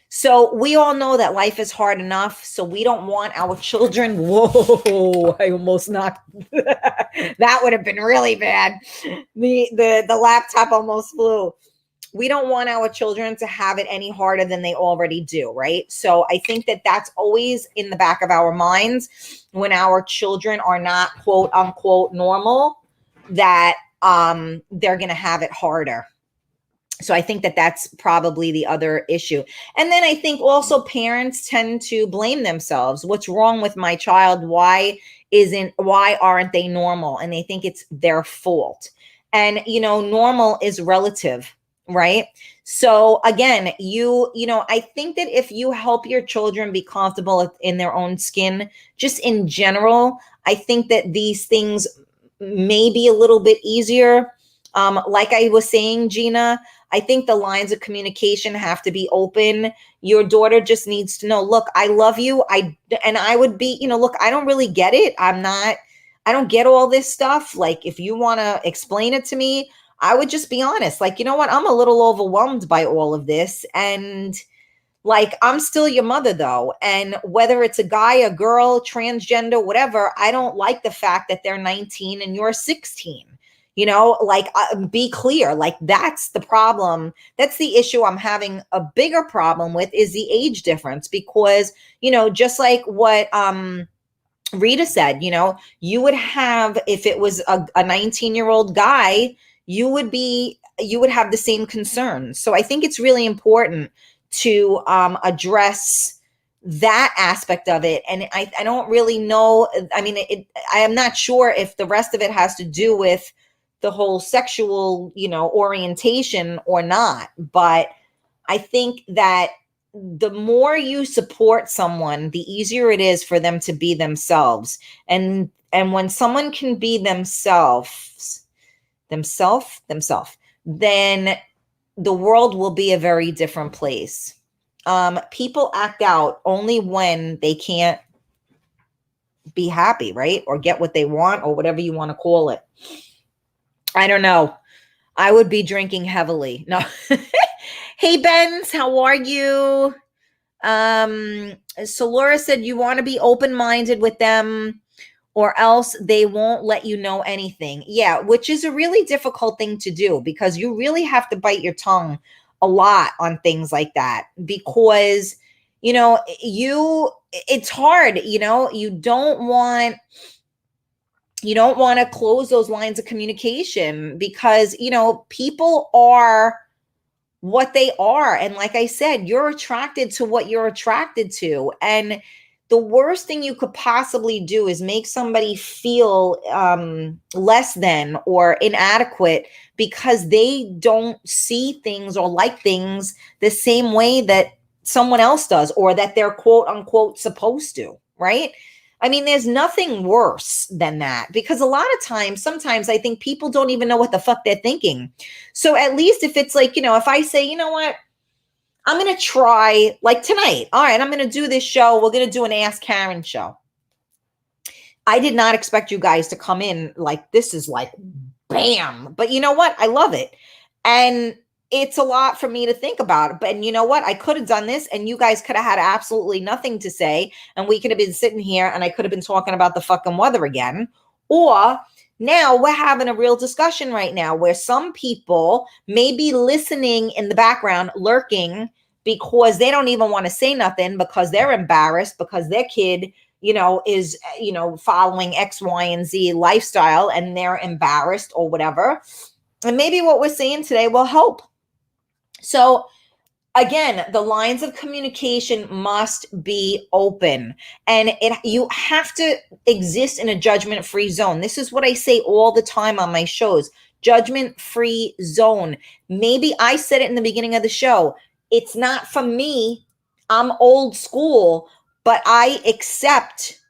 So we all know that life is hard enough. So we don't want our children. Whoa, I almost knocked. That would have been really bad. The laptop almost flew. We don't want our children to have it any harder than they already do, right? So I think that that's always in the back of our minds when our children are not quote unquote normal, that they're going to have it harder. So I think that that's probably the other issue. And then I think also parents tend to blame themselves. What's wrong with my child? Why aren't they normal? And they think it's their fault. And, normal is relative, right? So again, I think that if you help your children be comfortable in their own skin, just in general, I think that these things may be a little bit easier. Like I was saying, Gina, I think the lines of communication have to be open. Your daughter just needs to know, look, I love you. I would be, look, I don't really get it. I don't get all this stuff. Like, if you want to explain it to me, I would just be honest. Like, you know what? I'm a little overwhelmed by all of this. And like, I'm still your mother though. And whether it's a guy, a girl, transgender, whatever, I don't like the fact that they're 19 and you're 16. Be clear, like that's the problem. That's the issue I'm having a bigger problem with, is the age difference, because, just like what Rita said, you would have, if it was a 19-year-old guy, you would have the same concerns. So I think it's really important to address that aspect of it. And I don't really know. I mean, I am not sure if the rest of it has to do with the whole sexual, orientation or not. But I think that the more you support someone, the easier it is for them to be themselves. And when someone can be themselves, then the world will be a very different place. People act out only when they can't be happy, right? Or get what they want, or whatever you want to call it. I don't know. I would be drinking heavily. No. Hey, Benz, how are you? So Laura said, you want to be open-minded with them, or else they won't let you know anything. Yeah, which is a really difficult thing to do, because you really have to bite your tongue a lot on things like that, because, it's hard, you don't want to close those lines of communication, because, people are what they are. And like I said, you're attracted to what you're attracted to. And the worst thing you could possibly do is make somebody feel less than or inadequate, because they don't see things or like things the same way that someone else does, or that they're quote unquote supposed to, right? I mean, there's nothing worse than that, because a lot of times, sometimes I think people don't even know what the fuck they're thinking. So at least if it's like, if I say, you know what, I'm going to try, like tonight, all right, I'm going to do this show. We're going to do an Ask Karen show. I did not expect you guys to come in like, this is like, bam. But you know what? I love it. And it's a lot for me to think about. But you know what? I could have done this, and you guys could have had absolutely nothing to say. And we could have been sitting here, and I could have been talking about the fucking weather again. Or now we're having a real discussion right now, where some people may be listening in the background, lurking, because they don't even want to say nothing, because they're embarrassed, because their kid, is, following X, Y, and Z lifestyle and they're embarrassed or whatever. And maybe what we're saying today will help. So again, the lines of communication must be open, and you have to exist in a judgment-free zone. This is what I say all the time on my shows. Judgment-free zone. Maybe I said it in the beginning of the show. It's not for me. I'm old school, but I accept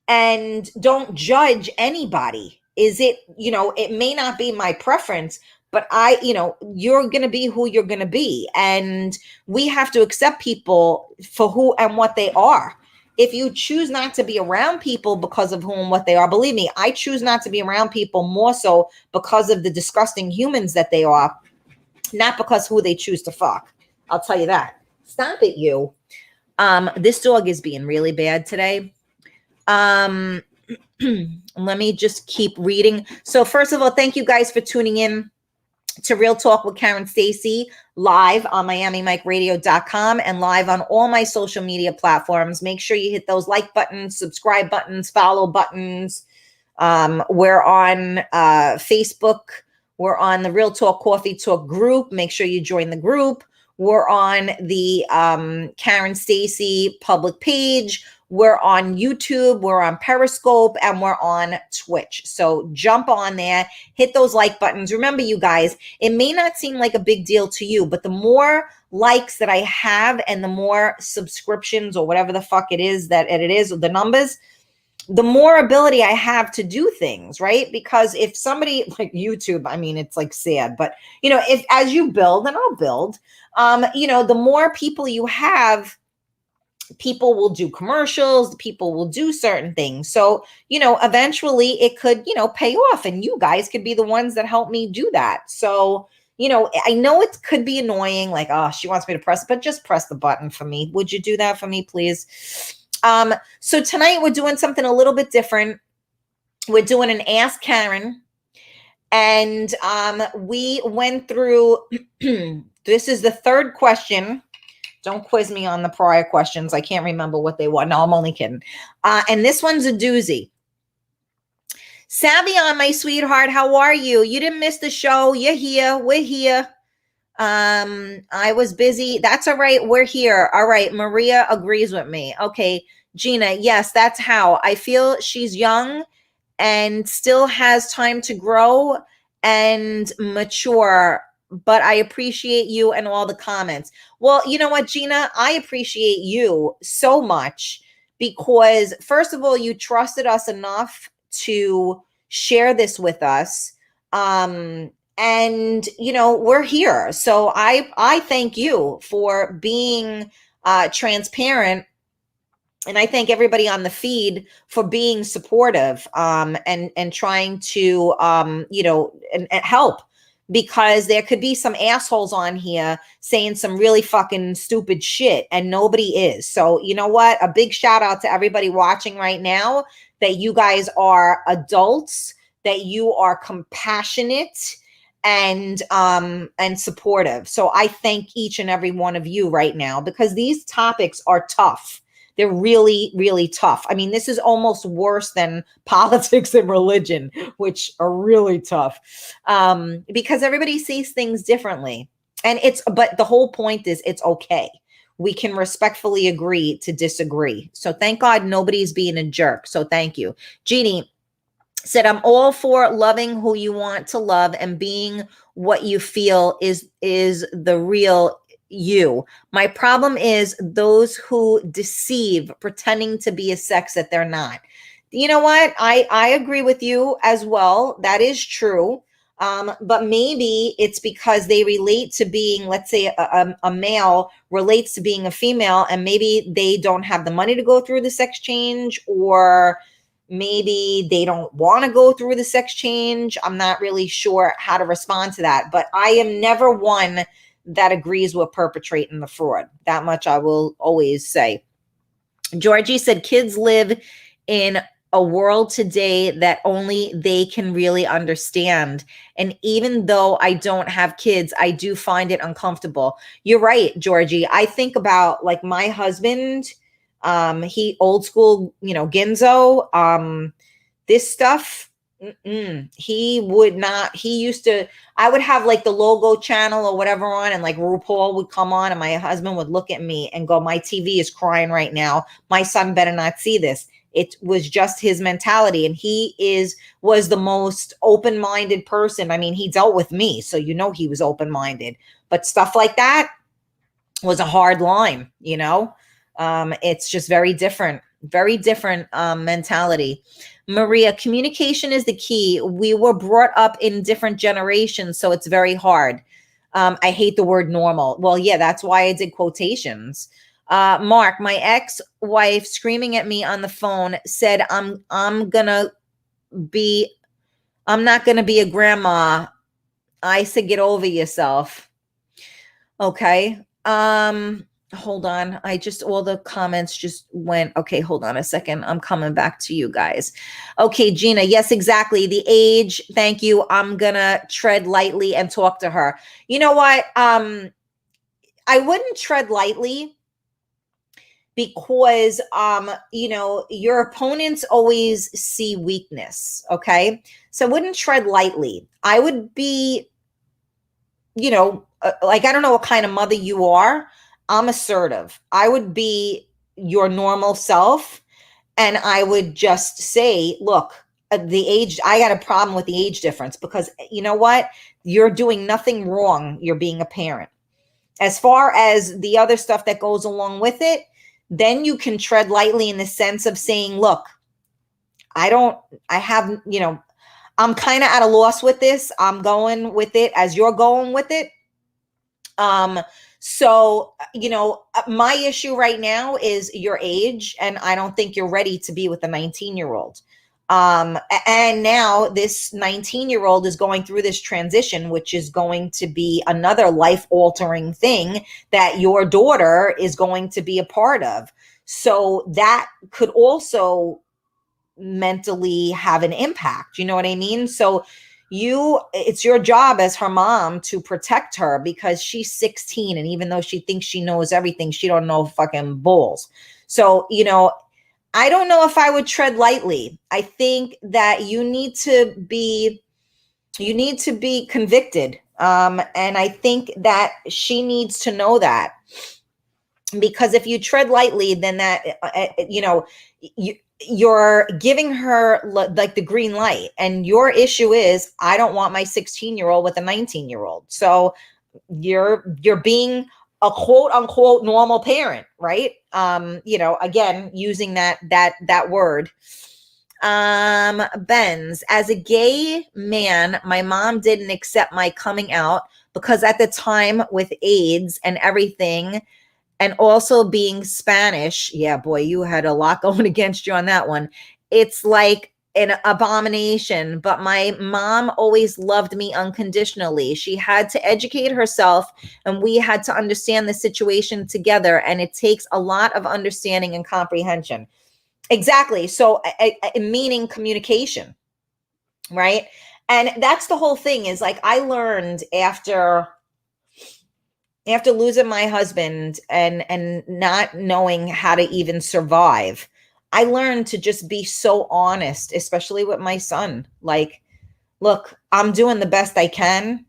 and don't judge anybody. Is it, it may not be my preference, but you're going to be who you're going to be. And we have to accept people for who and what they are. If you choose not to be around people because of who and what they are, believe me, I choose not to be around people more so because of the disgusting humans that they are, not because who they choose to fuck. I'll tell you that. Stop it, you. This dog is being really bad today. Let me just keep reading. So first of all, thank you guys for tuning in to Real Talk with Karen Stacy, live on MiamiMikeRadio.com and live on all my social media platforms. Make sure you hit those like buttons, subscribe buttons, follow buttons. We're on Facebook. We're on the Real Talk Coffee Talk group. Make sure you join the group. We're on the Karen Stacy public page. We're on YouTube, we're on Periscope, and we're on Twitch. So jump on there, hit those like buttons. Remember, you guys, it may not seem like a big deal to you, but the more likes that I have and the more subscriptions or whatever the fuck it is that it is, the numbers, the more ability I have to do things, right? Because if somebody like YouTube, I mean, it's like sad, but if as you build, and I'll build, the more people you have, people will do commercials, people will do certain things. So, eventually it could, pay off, and you guys could be the ones that help me do that. So, I know it could be annoying, like, oh, she wants me to press, but just press the button for me. Would you do that for me, please? So tonight we're doing something a little bit different. We're doing an Ask Karen. And we went through, this is the third question. Don't quiz me on the prior questions. I can't remember what they were. No, I'm only kidding. And this one's a doozy. Savion, my sweetheart, how are you? You didn't miss the show. You're here. We're here. I was busy. That's all right. We're here. All right. Maria agrees with me. Okay. Gina, yes, that's how I feel. She's young and still has time to grow and mature, but I appreciate you and all the comments. Well, you know what, Gina, I appreciate you so much because first of all, you trusted us enough to share this with us. And we're here. So I thank you for being transparent. And I thank everybody on the feed for being supportive and trying to, and help, because there could be some assholes on here saying some really fucking stupid shit and nobody is. So you know what? A big shout out to everybody watching right now, that you guys are adults, that you are compassionate and supportive. So I thank each and every one of you right now, because these topics are tough. They're really, really tough. I mean, this is almost worse than politics and religion, which are really tough, because everybody sees things differently. But the whole point is it's okay. We can respectfully agree to disagree. So thank God nobody's being a jerk. So thank you. Jeannie said, I'm all for loving who you want to love and being what you feel is the real you. My problem is those who deceive, pretending to be a sex that they're not. You know what? I agree with you as well. That is true. But maybe it's because they relate to being, let's say a male relates to being a female, and maybe they don't have the money to go through the sex change, or maybe they don't want to go through the sex change. I'm not really sure how to respond to that, but I am never one that agrees with perpetrating the fraud. That much I will always say. Georgie said, kids live in a world today that only they can really understand. And even though I don't have kids, I do find it uncomfortable. You're right, Georgie. I think about like my husband, He old school, Ginzo. This stuff, he would not. He used to. I would have like the logo channel or whatever on, and like RuPaul would come on, and my husband would look at me and go, "My TV is crying right now. My son better not see this." It was just his mentality, and was the most open-minded person. I mean, he dealt with me, so he was open-minded. But stuff like that was a hard line. It's just very different mentality. Maria, communication is the key. We were brought up in different generations, so it's very hard. I hate the word normal. Well, yeah, that's why I did quotations. Mark, my ex-wife screaming at me on the phone said, I'm not gonna be a grandma. I said, get over yourself. Okay. Hold on. All the comments just went. Okay, hold on a second. I'm coming back to you guys. Okay, Gina. Yes, exactly. The age. Thank you. I'm gonna tread lightly and talk to her. You know what? I wouldn't tread lightly because your opponents always see weakness. Okay. So I wouldn't tread lightly. I would be, like, I don't know what kind of mother you are. I'm assertive. I would be your normal self. And I would just say, look, the age, I got a problem with the age difference because you know what? You're doing nothing wrong. You're being a parent. As far as the other stuff that goes along with it, then you can tread lightly in the sense of saying, look, I'm kind of at a loss with this. I'm going with it as you're going with it. So, my issue right now is your age, and I don't think you're ready to be with a 19-year-old. And now this 19-year-old is going through this transition, which is going to be another life-altering thing that your daughter is going to be a part of. So that could also mentally have an impact. You know what I mean? So it's your job as her mom to protect her because she's 16. And even though she thinks she knows everything, she don't know fucking balls. So, I don't know if I would tread lightly. I think that you need to be convicted. And I think that she needs to know that, because if you tread lightly, then that, you're giving her like the green light, and your issue is, I don't want my 16-year-old with a 19-year-old. So you're being a quote unquote normal parent, right? Again, using that word. Benz, as a gay man, my mom didn't accept my coming out because at the time with AIDS and everything, and also being Spanish, yeah, boy, you had a lot going against you on that one. It's like an abomination, but my mom always loved me unconditionally. She had to educate herself, and we had to understand the situation together, and it takes a lot of understanding and comprehension. Exactly. So, meaning communication, right? And that's the whole thing, is like, I learned after losing my husband and not knowing how to even survive, I learned to just be so honest, especially with my son. Like, look, I'm doing the best I can.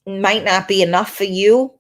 Might not be enough for you.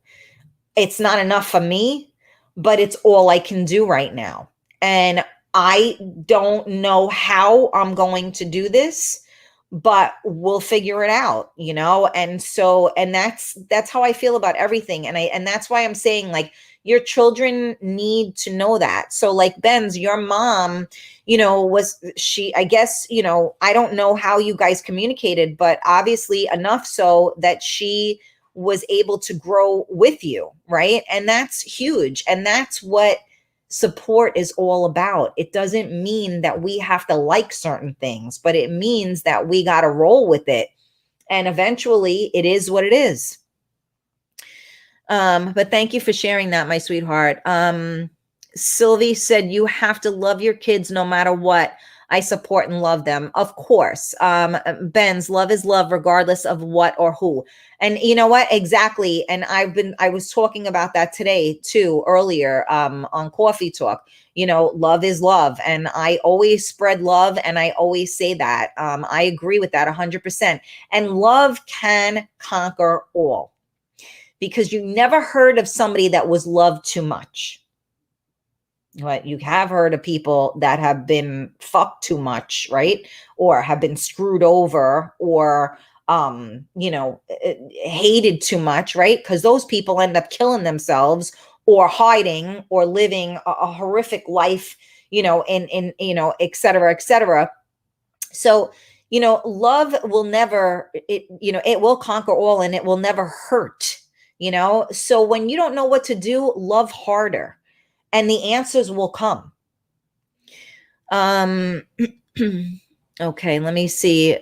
It's not enough for me, but it's all I can do right now. And I don't know how I'm going to do this, but we'll figure it out, And so, and that's how I feel about everything. And that's why I'm saying, like, your children need to know that. So like, Ben's, your mom, I guess, I don't know how you guys communicated, but obviously enough so that she was able to grow with you. Right. And that's huge. And that's what support is all about. It doesn't mean that we have to like certain things, but it means that we got to roll with it. And eventually it is what it is. But thank you for sharing that, my sweetheart. Sylvie said, you have to love your kids no matter what. I support and love them. Of course. Ben's love is love regardless of what or who. And you know what? Exactly. And I was talking about that today too, earlier, on Coffee Talk. Love is love. And I always spread love. And I always say that. I agree with that 100%. And love can conquer all, because you never heard of somebody that was loved too much. But you have heard of people that have been fucked too much, right? Or have been screwed over, or hated too much, right? Because those people end up killing themselves, or hiding, or living a horrific life, in et cetera, et cetera. So, love will never, it will conquer all, and it will never hurt, So when you don't know what to do, love harder, and the answers will come. Okay, let me see.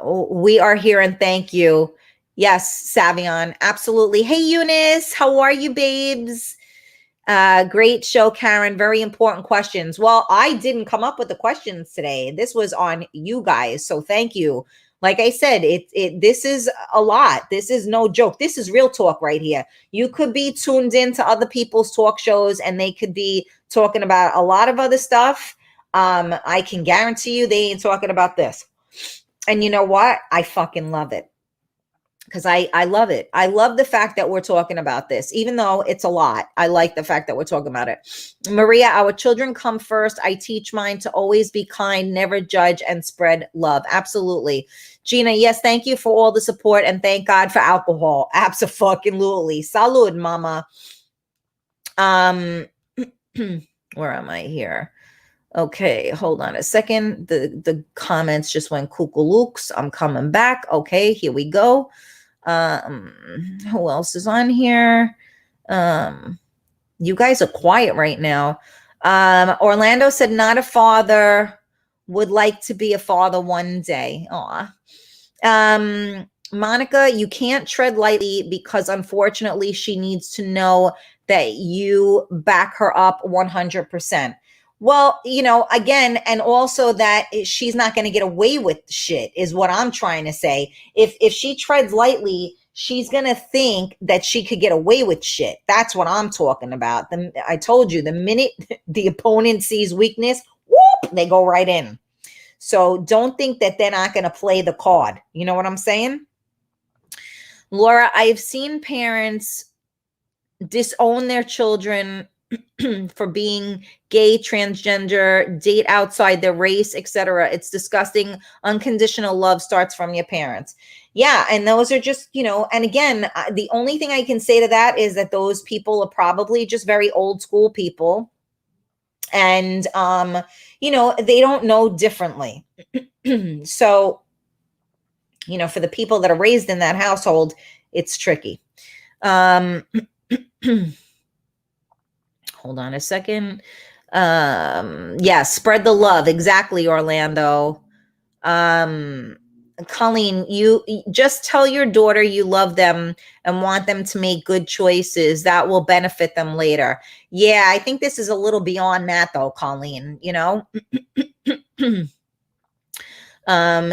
We are here, and thank you. Yes, Savion, absolutely. Hey, Eunice, how are you, babes? Great show, Karen. Very important questions. Well, I didn't come up with the questions today. This was on you guys, so thank you. Like I said, this is a lot. This is no joke. This is real talk right here. You could be tuned into other people's talk shows, and they could be talking about a lot of other stuff. I can guarantee you they ain't talking about this. And you know what? I fucking love it. Because I love it. I love the fact that we're talking about this, even though it's a lot. I like the fact that we're talking about it. Maria, our children come first. I teach mine to always be kind, never judge, and spread love. Absolutely. Gina, yes, thank you for all the support, and thank God for alcohol. Absolutely. Salud, mama. Where am I here? Okay, hold on a second. The comments just went cuckoo-looks. I'm coming back. Okay, here we go. Who else is on here? You guys are quiet right now. Orlando said, not a father, would like to be a father one day. Aw. Monica, you can't tread lightly, because unfortunately she needs to know that you back her up 100%. Well, again, and also that she's not going to get away with shit is what I'm trying to say. If she treads lightly, she's going to think that she could get away with shit. That's what I'm talking about. I told you, the minute the opponent sees weakness, whoop, they go right in. So don't think that they're not going to play the card. You know what I'm saying? Laura, I've seen parents disown their children for being gay, transgender, date outside their race, etc. It's disgusting. Unconditional love starts from your parents. Yeah, and those are just, and again, the only thing I can say to that is that those people are probably just very old school people. And, they don't know differently. So, for the people that are raised in that household, it's tricky. Hold on a second. Yeah, spread the love. Exactly, Orlando. Colleen, you just tell your daughter you love them and want them to make good choices that will benefit them later. Yeah, I think this is a little beyond that though, Colleen,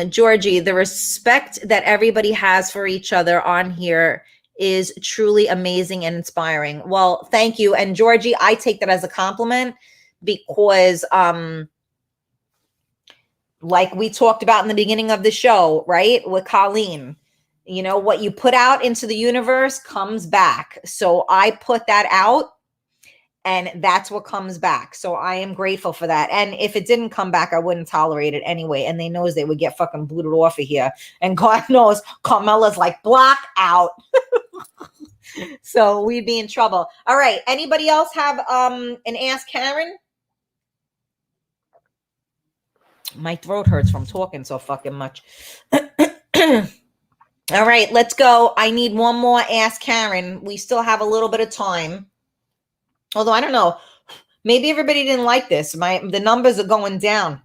Georgie, the respect that everybody has for each other on here is truly amazing and inspiring. Well, thank you. And Georgie, I take that as a compliment, because like we talked about in the beginning of the show, right? With Colleen, what you put out into the universe comes back. So I put that out, and that's what comes back. So I am grateful for that. And if it didn't come back, I wouldn't tolerate it anyway. And they knows they would get fucking booted off of here. And God knows Carmela's like, block out. So we'd be in trouble. All right. Anybody else have an Ask Karen? My throat hurts from talking so fucking much. All right, let's go. I need one more Ask Karen. We still have a little bit of time. Although I don't know, maybe everybody didn't like this. The numbers are going down.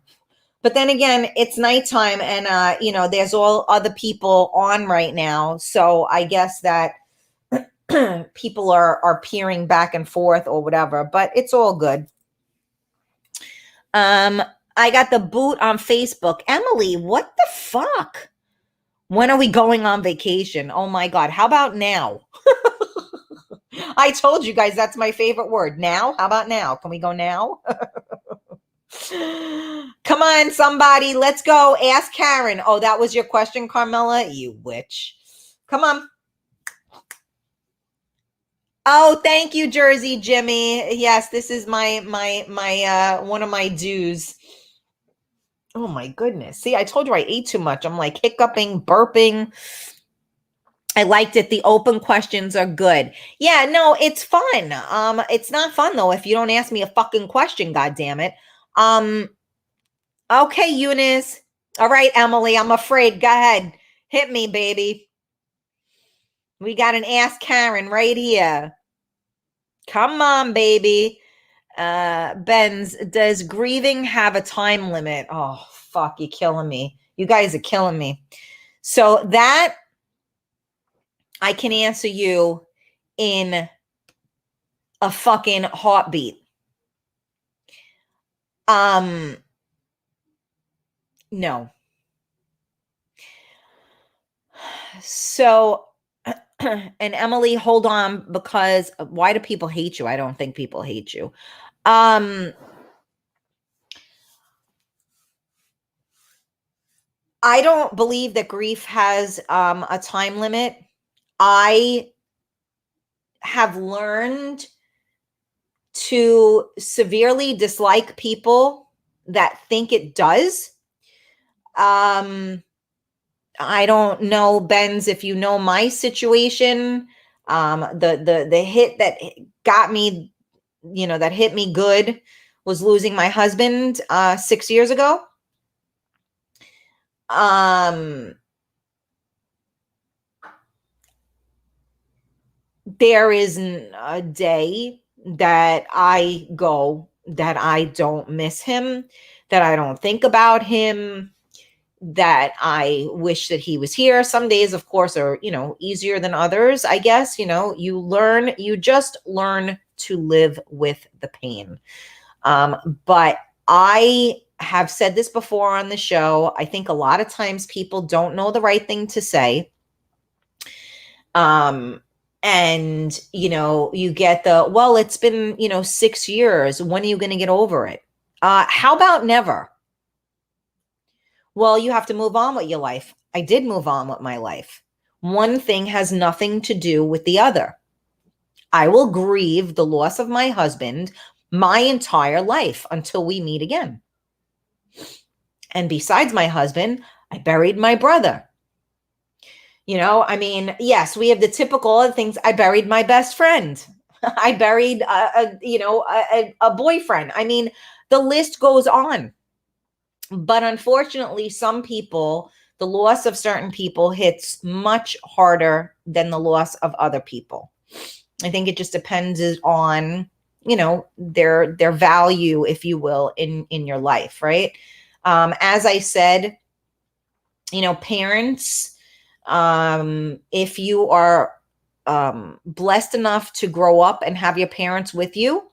But then again, it's nighttime, and there's all other people on right now. So I guess that people are peering back and forth or whatever, but it's all good. I got the boot on Facebook. Emily, what the fuck? When are we going on vacation? Oh my God. How about now? I told you guys that's my favorite word. Now? How about now? Can we go now? Come on, somebody. Let's go. Ask Karen. Oh, that was your question, Carmela? You witch. Come on. Oh, thank you, Jersey Jimmy. Yes, this is my one of my dues. Oh my goodness. See, I told you I ate too much. I'm like hiccuping, burping. I liked it. The open questions are good. Yeah, no, it's fun. It's not fun though if you don't ask me a fucking question, god damn it. Okay, Eunice. All right, Emily, I'm afraid. Go ahead. Hit me, baby. We got an Ask Karen right here. Come on, baby. Benz, does grieving have a time limit? Oh, fuck, you're killing me. You guys are killing me. So that I can answer you in a fucking heartbeat. No. So, and Emily, hold on, because why do people hate you? I don't think people hate you. I don't believe that grief has a time limit. I have learned to severely dislike people that think it does. I don't know, Benz, if you know my situation. The hit that got me, that hit me good was losing my husband 6 years ago. There isn't a day that I go that I don't miss him, that I don't think about him, that I wish that he was here. Some days, of course, are, easier than others, I guess. You just learn to live with the pain. But I have said this before on the show. I think a lot of times people don't know the right thing to say. And, you get well, it's been, 6 years. When are you going to get over it? How about never? Well, you have to move on with your life. I did move on with my life. One thing has nothing to do with the other. I will grieve the loss of my husband my entire life until we meet again. And besides my husband, I buried my brother. Yes, we have the typical other things. I buried my best friend. I buried a boyfriend. The list goes on. But unfortunately, some people, the loss of certain people hits much harder than the loss of other people. I think it just depends on, their value, if you will, in your life, right? As I said, parents, if you are blessed enough to grow up and have your parents with you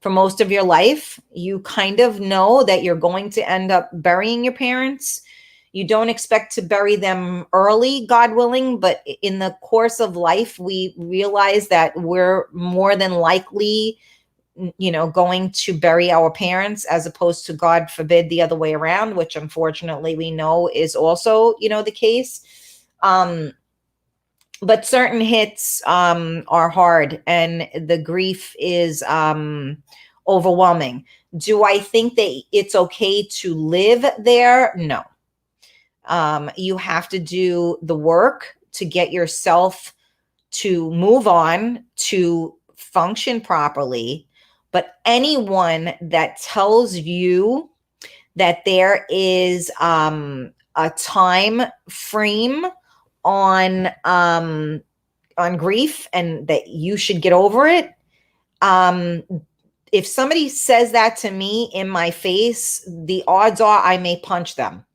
for most of your life, you kind of know that you're going to end up burying your parents. You don't expect to bury them early, God willing, but in the course of life, we realize that we're more than likely, going to bury our parents as opposed to, God forbid, the other way around, which unfortunately we know is also, the case. But certain hits are hard, and the grief is overwhelming. Do I think that it's okay to live there? No. You have to do the work to get yourself to move on, to function properly. But anyone that tells you that there is a time frame on grief and that you should get over it, if somebody says that to me in my face, the odds are I may punch them.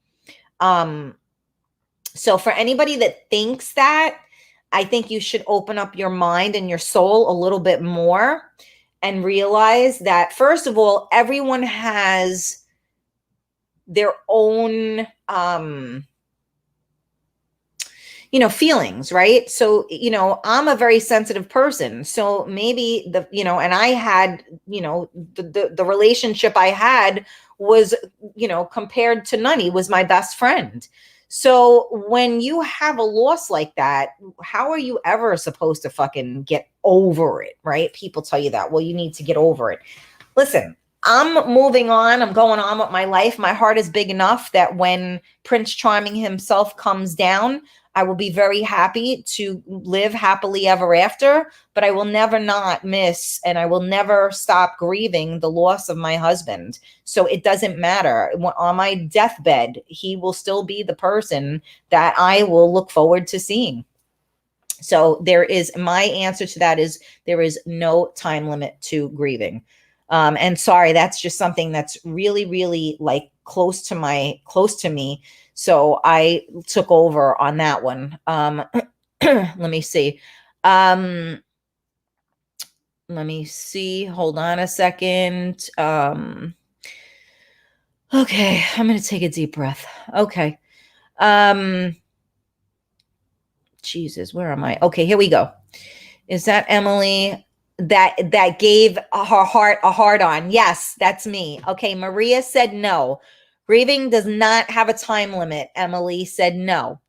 So for anybody that thinks that, I think you should open up your mind and your soul a little bit more and realize that, first of all, everyone has their own, feelings, right? So, I'm a very sensitive person. So maybe and I had, the relationship I had was, compared to Nunny, was my best friend. So when you have a loss like that, how are you ever supposed to fucking get over it, right? People tell you that, well, you need to get over it. Listen, I'm moving on. I'm going on with my life. My heart is big enough that when Prince Charming himself comes down, I will be very happy to live happily ever after, but I will never not miss, and I will never stop grieving the loss of my husband. So it doesn't matter. On my deathbed, he will still be the person that I will look forward to seeing. So my answer to that is there is no time limit to grieving. And sorry, that's just something that's really, really like close to me. So I took over on that one. Let me see. Let me see. Hold on a second. Okay, I'm going to take a deep breath. Okay. Jesus, where am I? Okay, here we go. Is that Emily that gave her heart a hard on? Yes, that's me. Okay, Maria said no. Grieving does not have a time limit. Emily said no.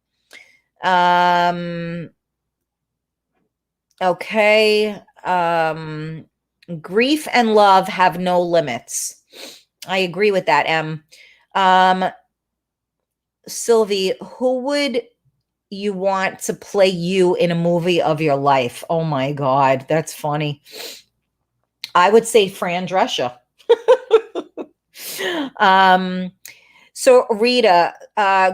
Okay. Grief and love have no limits. I agree with that, Em. Sylvie, who would you want to play you in a movie of your life? Oh my God, that's funny. I would say Fran Drescher. So Rita,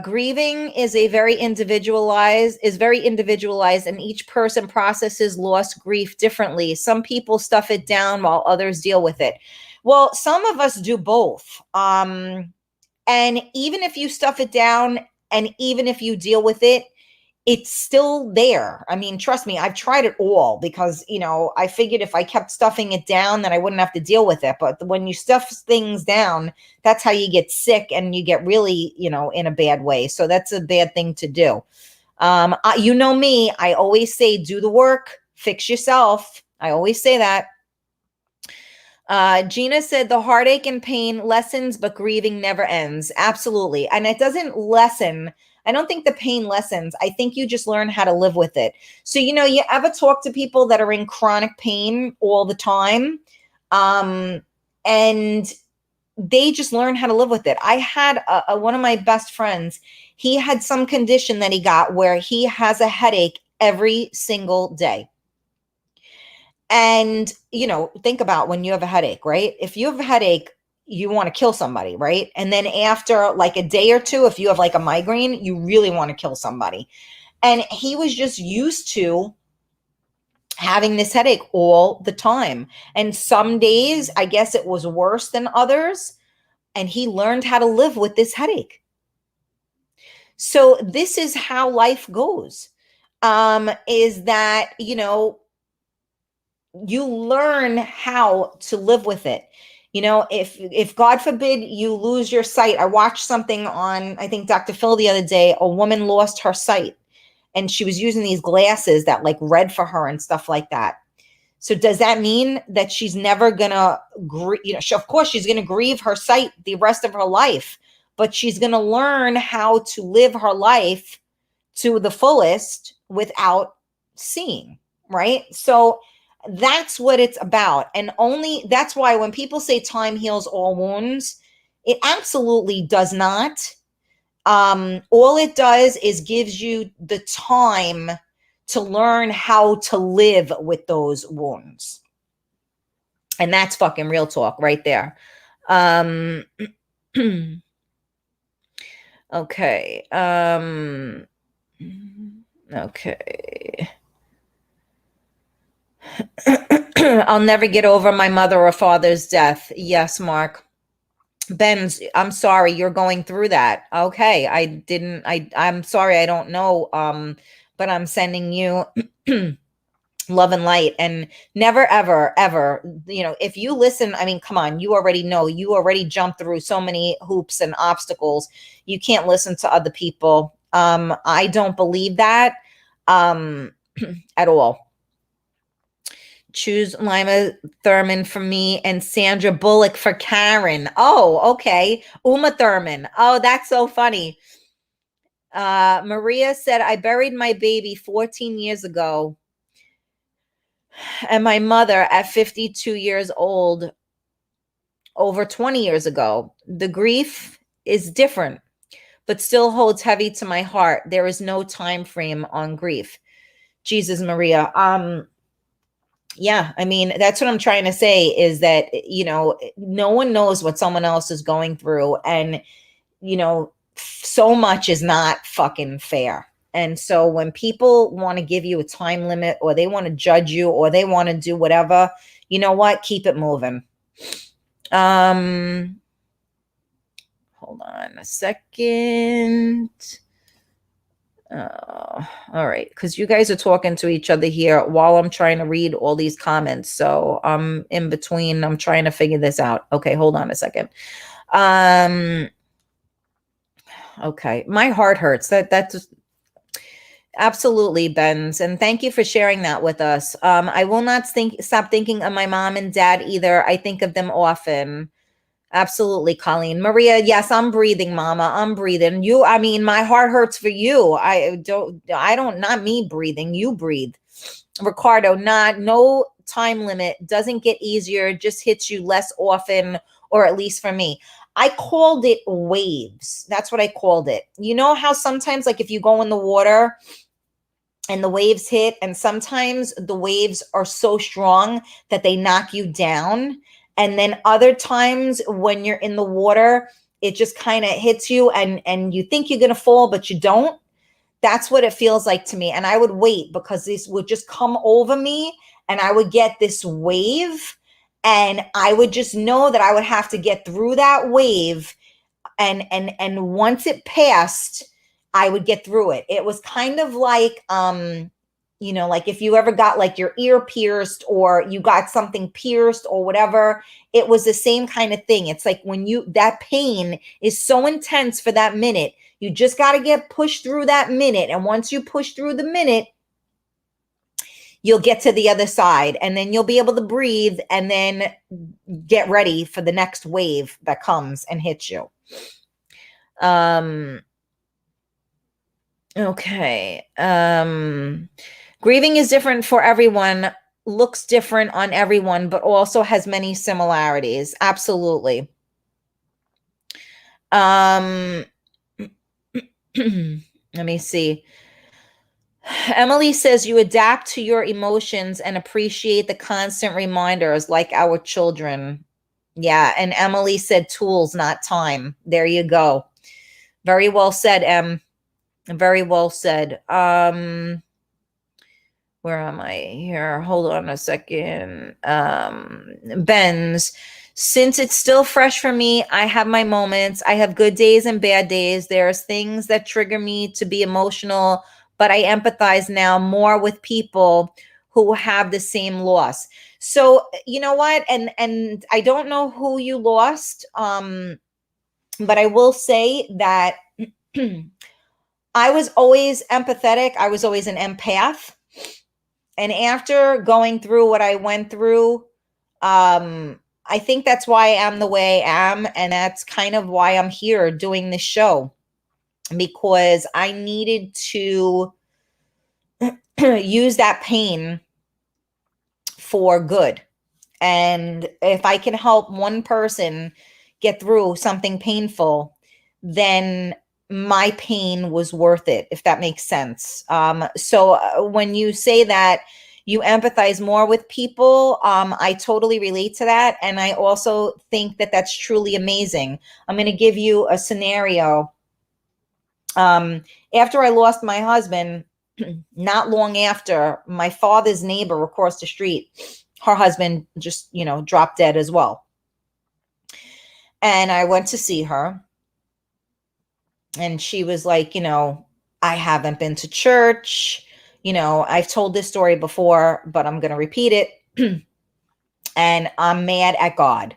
grieving is very individualized, and each person processes loss grief differently. Some people stuff it down while others deal with it. Well, some of us do both. And even if you stuff it down and even if you deal with it, it's still there. I mean, trust me, I've tried it all because, I figured if I kept stuffing it down, then I wouldn't have to deal with it. But when you stuff things down, that's how you get sick and you get really, in a bad way. So that's a bad thing to do. You know me, I always say, do the work, fix yourself. I always say that. Gina said the heartache and pain lessens, but grieving never ends. Absolutely. And it doesn't lessen. I don't think the pain lessens. I think you just learn how to live with it. So, you ever talk to people that are in chronic pain all the time? And they just learn how to live with it. I had one of my best friends. He had some condition that he got where he has a headache every single day. And, think about when you have a headache, right? If you have a headache, you want to kill somebody, right? And then after like a day or two, if you have like a migraine, you really want to kill somebody. And he was just used to having this headache all the time. And some days, I guess it was worse than others. And he learned how to live with this headache. So this is how life goes. Is that, you learn how to live with it. If God forbid you lose your sight. I watched something on, I think, Dr. Phil the other day. A woman lost her sight and she was using these glasses that like read for her and stuff like that. So does that mean that she's never gonna of course she's gonna grieve her sight the rest of her life, but she's gonna learn how to live her life to the fullest without seeing, right? So that's what it's about. And that's why when people say time heals all wounds, it absolutely does not. All it does is gives you the time to learn how to live with those wounds. And that's fucking real talk right there. Okay. Okay. I'll never get over my mother or father's death. Yes, Mark. Ben's, I'm sorry you're going through that. Okay. I'm sorry, I don't know. But I'm sending you love and light, and never ever ever, if you listen, I mean, come on, you already know, you already jumped through so many hoops and obstacles. You can't listen to other people. I don't believe that at all. Choose Lima Thurman for me and Sandra Bullock for Karen. Oh, okay. Uma Thurman. Oh, that's so funny. Maria said, I buried my baby 14 years ago and my mother at 52 years old over 20 years ago. The grief is different, but still holds heavy to my heart. There is no time frame on grief. Jesus, Maria. Yeah, I mean, that's what I'm trying to say is that, no one knows what someone else is going through. And, so much is not fucking fair. And so when people want to give you a time limit or they want to judge you or they want to do whatever, you know what? Keep it moving. Hold on a second. All right, because you guys are talking to each other here while I'm trying to read all these comments. So I'm in between. I'm trying to figure this out. Okay, hold on a second. Okay, my heart hurts. That's absolutely, Benz, and thank you for sharing that with us. I will not stop thinking of my mom and dad either. I think of them often. Absolutely, Colleen. Maria, yes, I'm breathing, mama. I'm breathing. I mean, my heart hurts for you. Not me breathing. You breathe. Ricardo, no time limit. Doesn't get easier, just hits you less often, or at least for me. I called it waves. That's what I called it. You know how sometimes, like if you go in the water and the waves hit, and sometimes the waves are so strong that they knock you down. And then other times when you're in the water, it just kind of hits you and you think you're going to fall, but you don't. That's what it feels like to me. And I would wait because this would just come over me and I would get this wave and I would just know that I would have to get through that wave. And once it passed, I would get through it. It was kind of like, like if you ever got like your ear pierced or you got something pierced or whatever, it was the same kind of thing. It's like when that pain is so intense for that minute, you just got to get pushed through that minute. And once you push through the minute, you'll get to the other side and then you'll be able to breathe and then get ready for the next wave that comes and hits you. Okay. Grieving is different for everyone, looks different on everyone, but also has many similarities. Absolutely. Let me see. Emily says you adapt to your emotions and appreciate the constant reminders like our children. Yeah. And Emily said tools, not time. There you go. Very well said, Em. Very well said. Where am I here? Hold on a second. Ben's. Since it's still fresh for me, I have my moments. I have good days and bad days. There's things that trigger me to be emotional, but I empathize now more with people who have the same loss. So you know what? And I don't know who you lost, but I will say that I was always empathetic. I was always an empath. And after going through what I went through, I think that's why I am the way I am. And that's kind of why I'm here doing this show, because I needed to use that pain for good. And if I can help one person get through something painful, then my pain was worth it, if that makes sense. So when you say that you empathize more with people, I totally relate to that. And I also think that that's truly amazing. I'm going to give you a scenario. After I lost my husband, not long after, my father's neighbor across the street, her husband just, dropped dead as well. And I went to see her. And she was like, I haven't been to church. I've told this story before, but I'm going to repeat it. And I'm mad at God.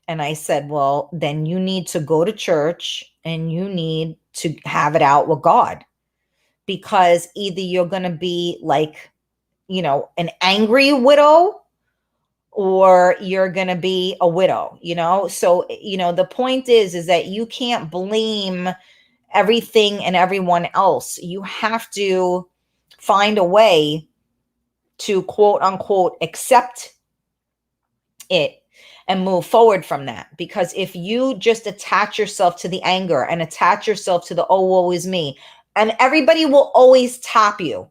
And I said, well, then you need to go to church and you need to have it out with God, because either you're going to be like, an angry widow, or you're going to be a widow, So, the point is that you can't blame everything and everyone else. You have to find a way to quote unquote accept it and move forward from that. Because if you just attach yourself to the anger and attach yourself to the, oh, woe is me, and everybody will always top you.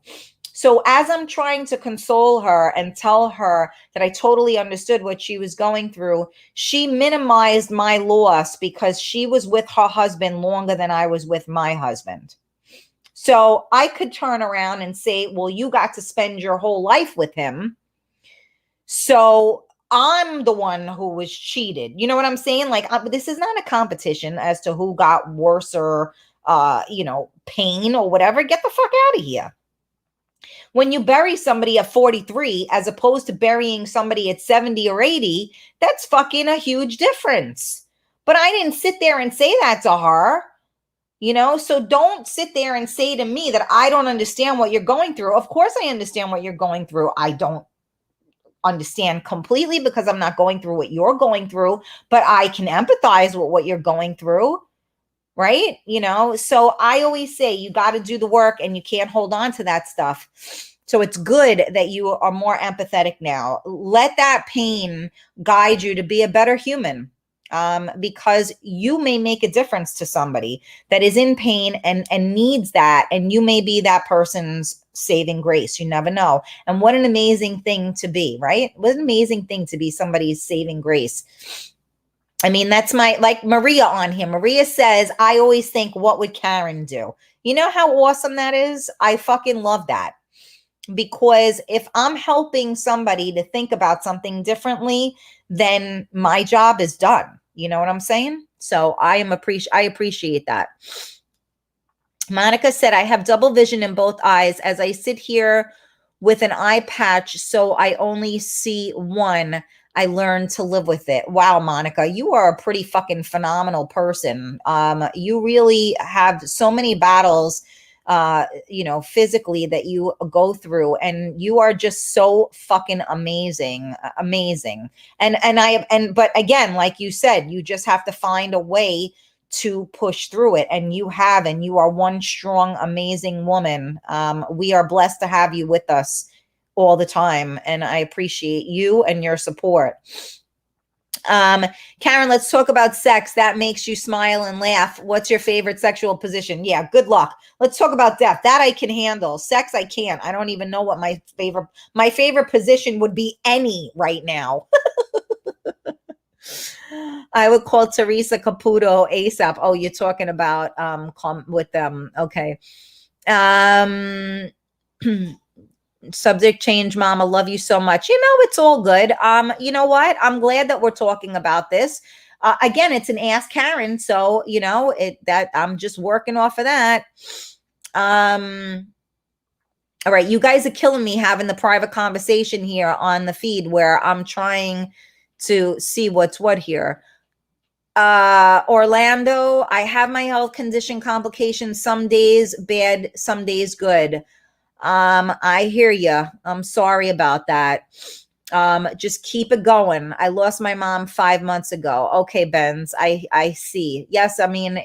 So as I'm trying to console her and tell her that I totally understood what she was going through, she minimized my loss because she was with her husband longer than I was with my husband. So I could turn around and say, well, you got to spend your whole life with him, so I'm the one who was cheated. You know what I'm saying? Like, this is not a competition as to who got worse or, pain or whatever. Get the fuck out of here. When you bury somebody at 43, as opposed to burying somebody at 70 or 80, that's fucking a huge difference. But I didn't sit there and say that to her. So don't sit there and say to me that I don't understand what you're going through. Of course I understand what you're going through. I don't understand completely because I'm not going through what you're going through, but I can empathize with what you're going through, right? So I always say you got to do the work and you can't hold on to that stuff. So it's good that you are more empathetic now. Let that pain guide you to be a better human. Because you may make a difference to somebody that is in pain and needs that. And you may be that person's saving grace. You never know. And what an amazing thing to be, right? What an amazing thing to be somebody's saving grace. I mean, that's like Maria on here. Maria says, I always think, what would Karen do? You know how awesome that is? I fucking love that. Because if I'm helping somebody to think about something differently, then my job is done. You know what I'm saying? So I appreciate that. Monica said, I have double vision in both eyes as I sit here with an eye patch, so I only see one. I learned to live with it. Wow, Monica, you are a pretty fucking phenomenal person. You really have so many battles physically that you go through, and you are just so fucking amazing. But again, like you said, you just have to find a way to push through it, and you are one strong, amazing woman. We are blessed to have you with us all the time, and I appreciate you and your support. Karen, let's talk about sex. That makes you smile and laugh. What's your favorite sexual position? Yeah, good luck. Let's talk about death. That I can handle. Sex, I can't. I don't even know what my favorite position would be any right now. I would call Teresa Caputo ASAP. Oh, you're talking about with them. Okay. Subject change, Mama. Love you so much. It's all good. You know what? I'm glad that we're talking about this. Again, it's an Ask Karen, so that I'm just working off of that. All right, you guys are killing me having the private conversation here on the feed where I'm trying to see what's what here. Orlando, I have my health condition complications, some days bad, some days good. I hear you. I'm sorry about that. Just keep it going. I lost my mom 5 months ago. Okay, Benz, I see. Yes, I mean,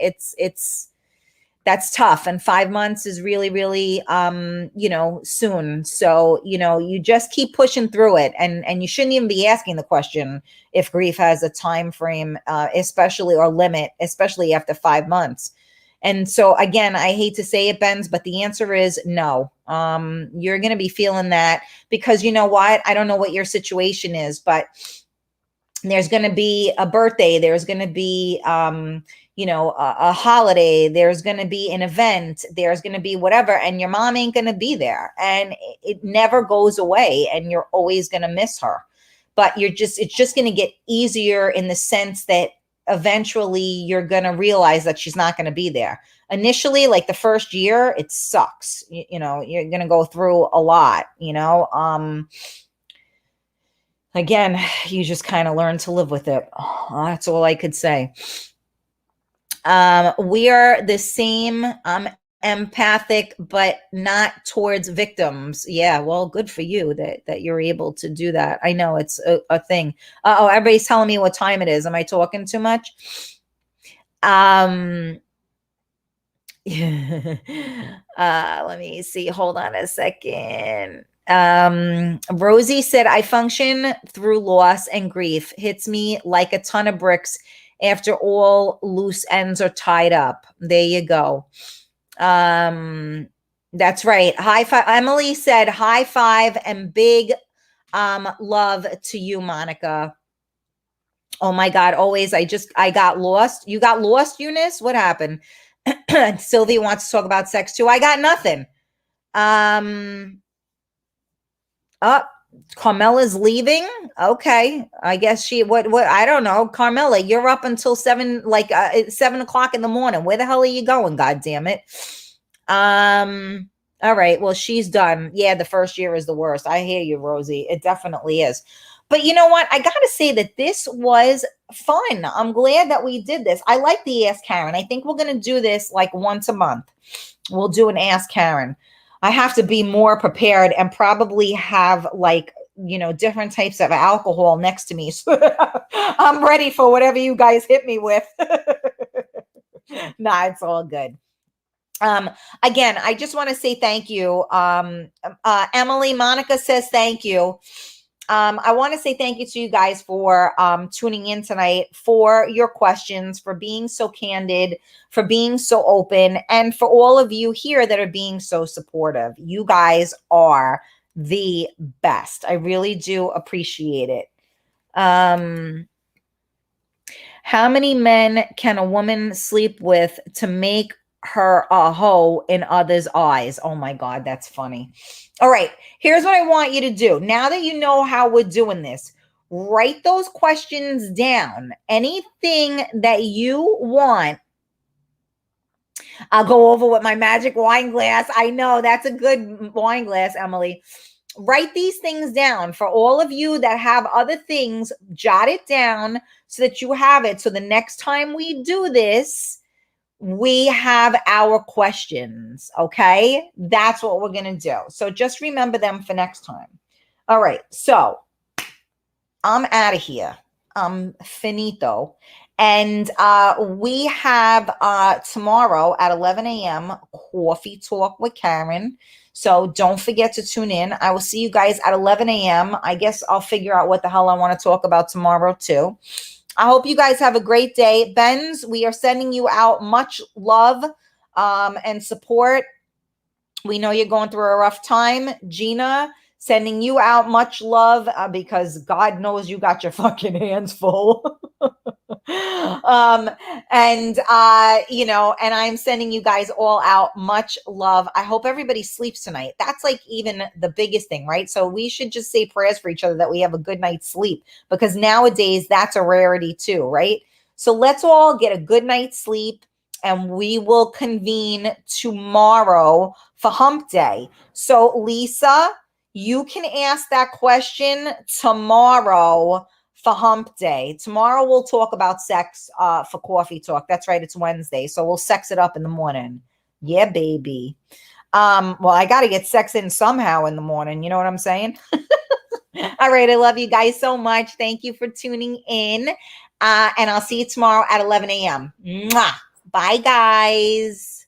that's tough. And 5 months is really, really, soon. So, you just keep pushing through it, and you shouldn't even be asking the question if grief has a time frame, especially, or limit, especially after 5 months. And so again, I hate to say it, Benz, but the answer is no. You're going to be feeling that because you know what? I don't know what your situation is, but there's going to be a birthday. There's going to be, a holiday. There's going to be an event. There's going to be whatever. And your mom ain't going to be there. And it never goes away. And you're always going to miss her. But it's just going to get easier in the sense that eventually you're going to realize that she's not going to be there. Initially, like the first year, it sucks. You know, you're going to go through a lot, you know. Again, you just kind of learn to live with it. That's all I could say. We are the same. Empathic, but not towards victims. Yeah, well, good for you that you're able to do that. I know it's a thing. Oh, everybody's telling me what time it is. Am I talking too much? Let me see. Hold on a second. Rosie said, I function through loss and grief. Hits me like a ton of bricks after all loose ends are tied up. There you go. That's right. High five. Emily said high five and big love to you, Monica. Oh my God, always. I got lost. You got lost, Eunice? What happened? Sylvie wants to talk about sex too. I got nothing. Carmela's leaving. Okay. I guess what, I don't know. Carmela, you're up until 7 o'clock in the morning. Where the hell are you going? God damn it. All right. Well, she's done. Yeah. The first year is the worst. I hear you, Rosie. It definitely is. But you know what? I got to say that this was fun. I'm glad that we did this. I like the Ask Karen. I think we're going to do this like once a month. We'll do an Ask Karen. I have to be more prepared and probably have like, different types of alcohol next to me. So I'm ready for whatever you guys hit me with. Nah, it's all good. Again, I just want to say thank you. Emily, Monica says thank you. I want to say thank you to you guys for tuning in tonight, for your questions, for being so candid, for being so open, and for all of you here that are being so supportive. You guys are the best. I really do appreciate it. How many men can a woman sleep with to make her a hoe in others' eyes? Oh my God, that's funny. All right, here's what I want you to do. Now that you know how we're doing this, write those questions down. Anything that you want, I'll go over with my magic wine glass. I know that's a good wine glass, Emily. Write these things down. For all of you that have other things, jot it down so that you have it. So the next time we do this, we have our questions. Okay. That's what we're going to do. So just remember them for next time. All right. So I'm out of here. I'm finito. And we have tomorrow at 11 a.m. Coffee Talk with Karen. So don't forget to tune in. I will see you guys at 11 a.m. I guess I'll figure out what the hell I want to talk about tomorrow too. I hope you guys have a great day. Benz, we are sending you out much love and support. We know you're going through a rough time. Gina, sending you out much love because God knows you got your fucking hands full. And I'm sending you guys all out much love. I hope everybody sleeps tonight. That's like even the biggest thing, right? So we should just say prayers for each other that we have a good night's sleep, because nowadays that's a rarity too, right? So let's all get a good night's sleep, and we will convene tomorrow for hump day. So Lisa, you can ask that question tomorrow for hump day. Tomorrow we'll talk about sex for coffee talk. That's right, it's Wednesday. So we'll sex it up in the morning. Yeah, baby. Well, I got to get sex in somehow in the morning. You know what I'm saying? All right. I love you guys so much. Thank you for tuning in. And I'll see you tomorrow at 11 a.m. Mwah. Bye, guys.